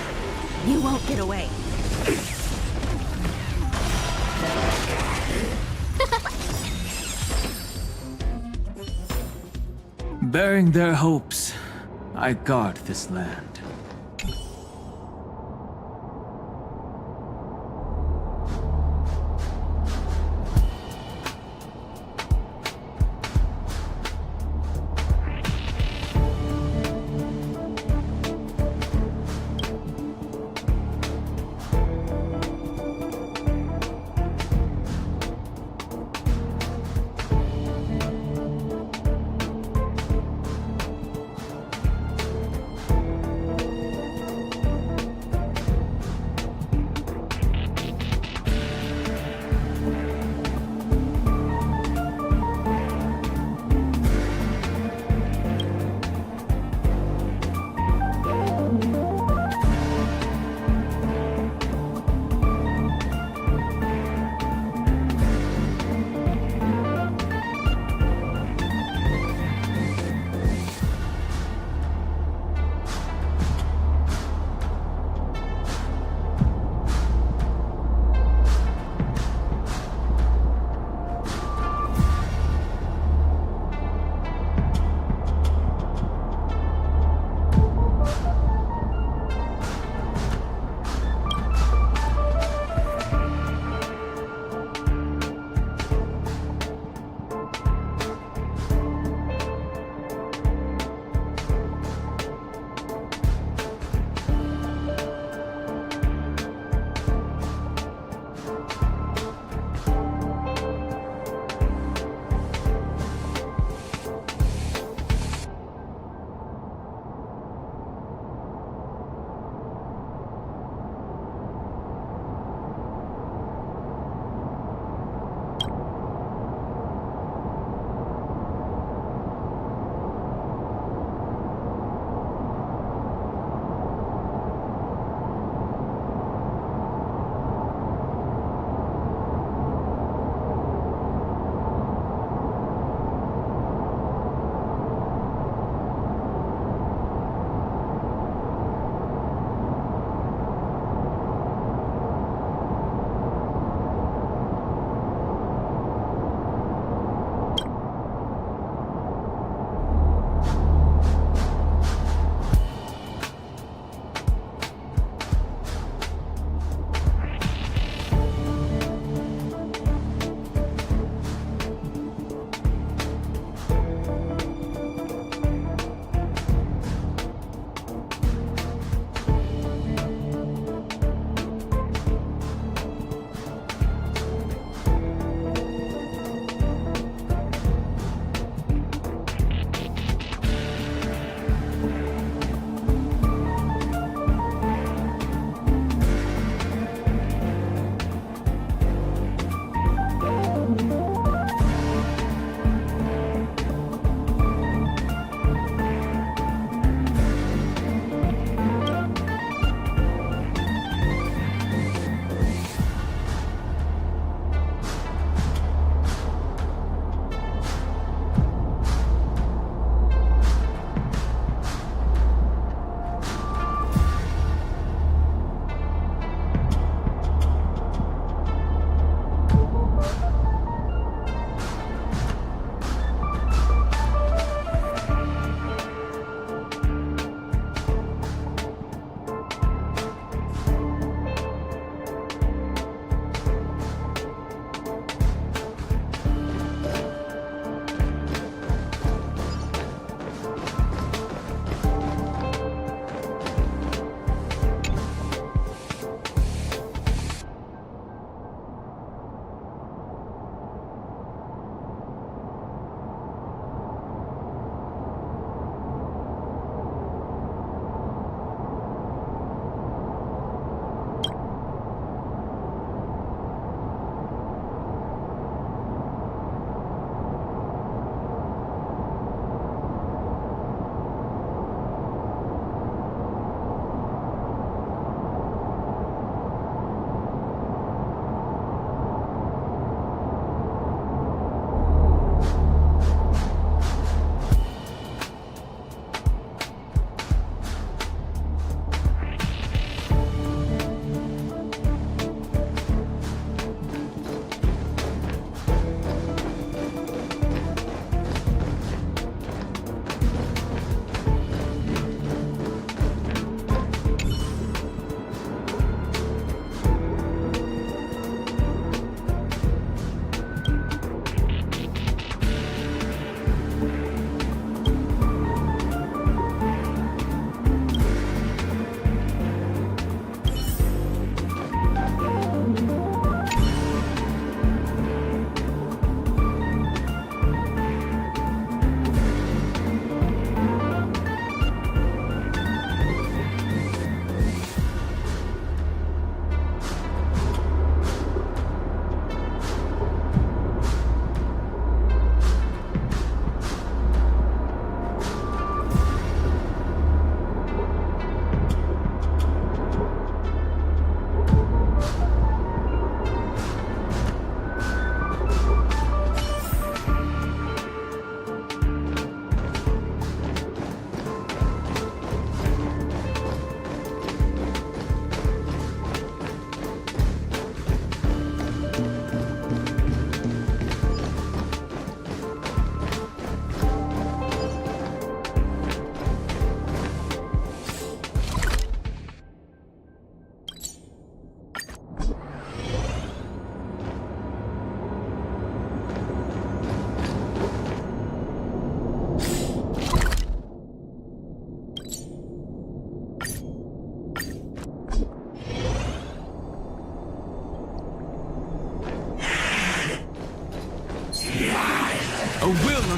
You won't get away. Bearing their hopes, I guard this land.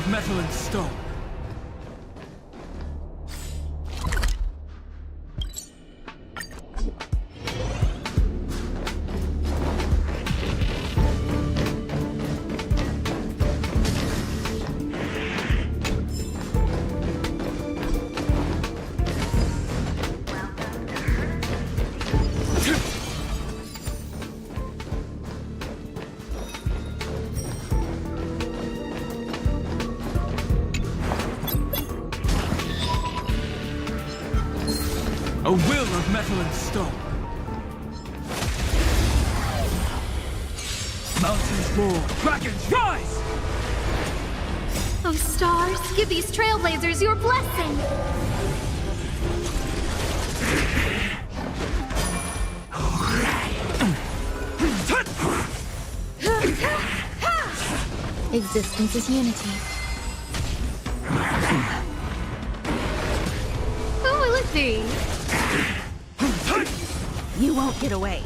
of metal and stone. A will of metal and stone. Mountains roar, dragons rise! Oh, stars, give these trailblazers your blessing! Existence is unity. Who will it be? You won't get away.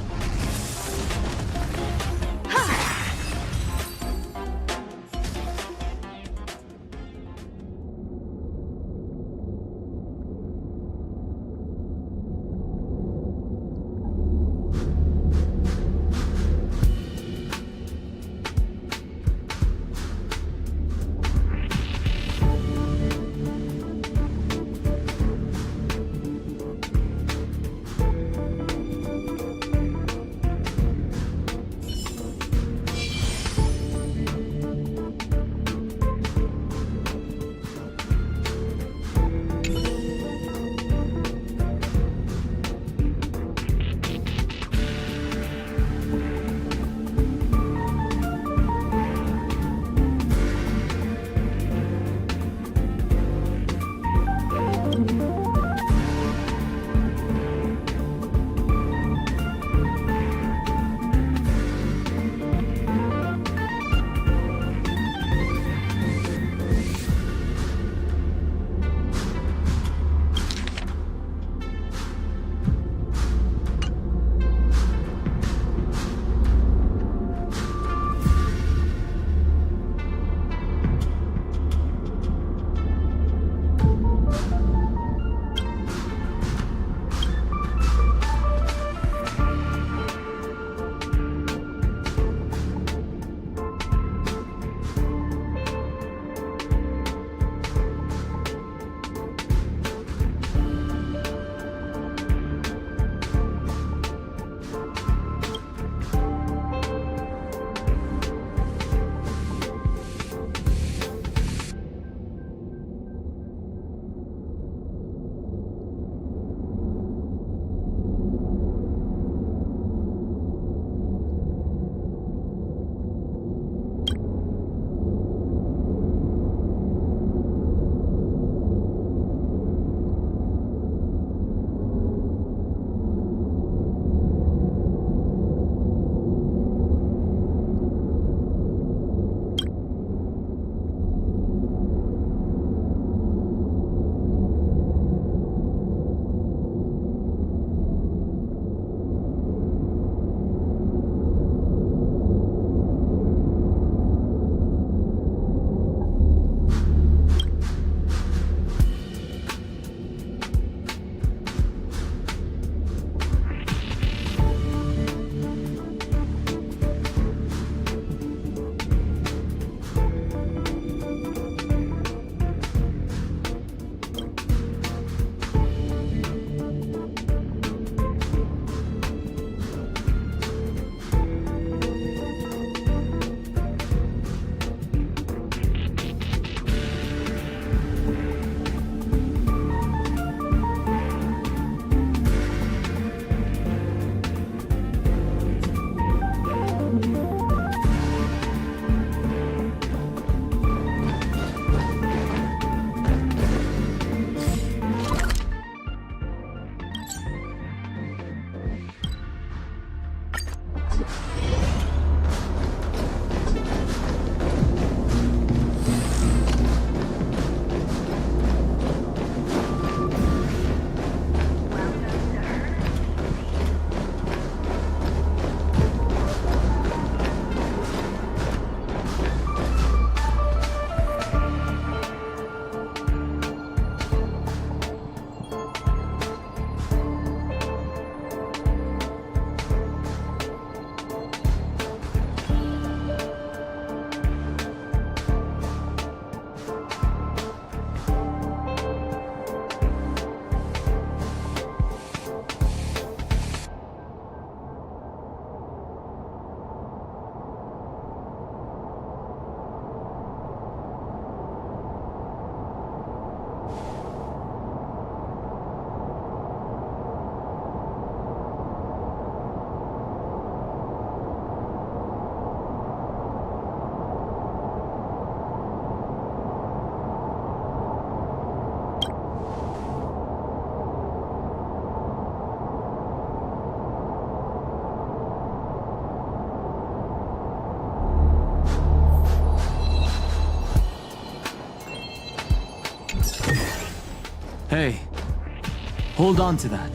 Hold on to that.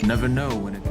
Never know when it...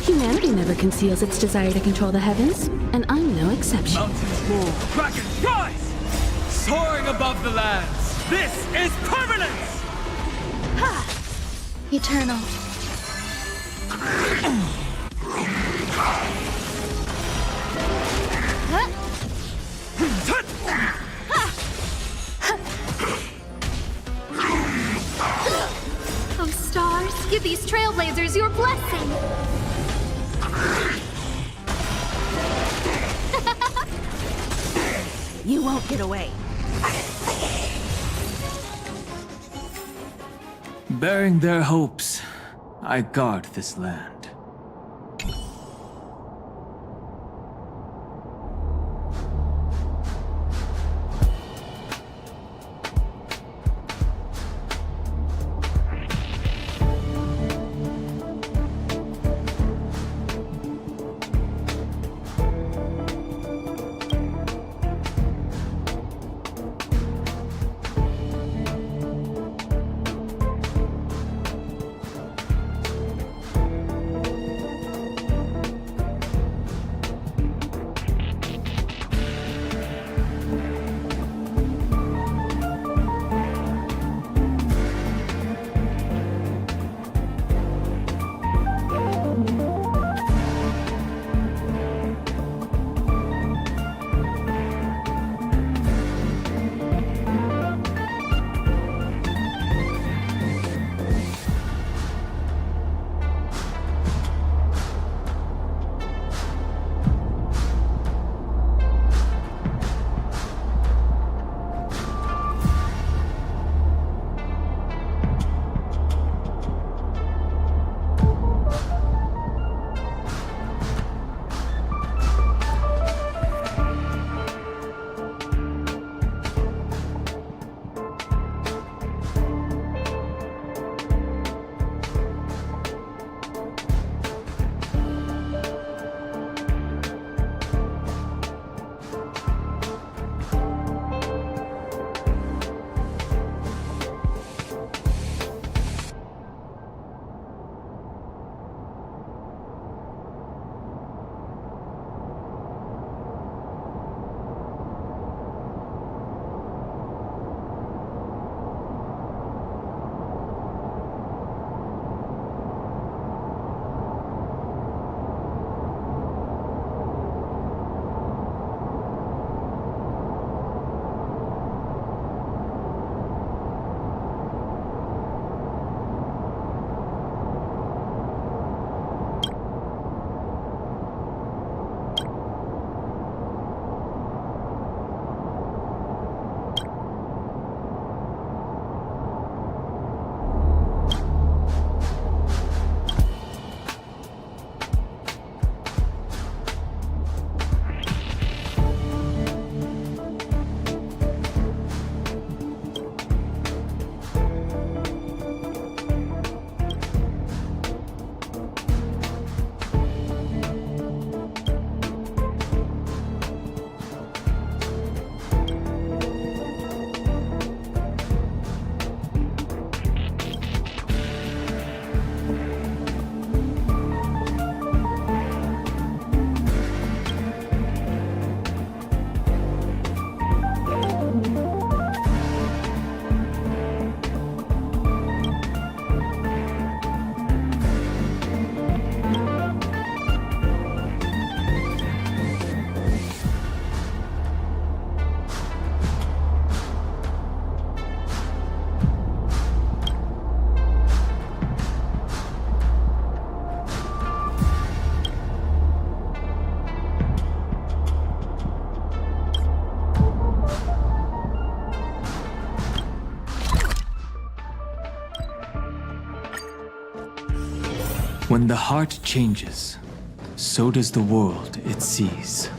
Humanity never conceals its desire to control the heavens, and I'm no exception. Mountains roar, dragons rise! Soaring above the lands, this is permanence! Eternal. Oh, stars, give these trailblazers your blessing! You won't get away. Bearing their hopes, I guard this land. When the heart changes, so does the world it sees.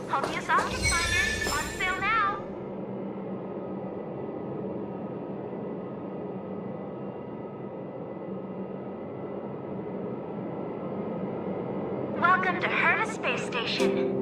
Copious object finder on sale now. Welcome to Herta Space Station.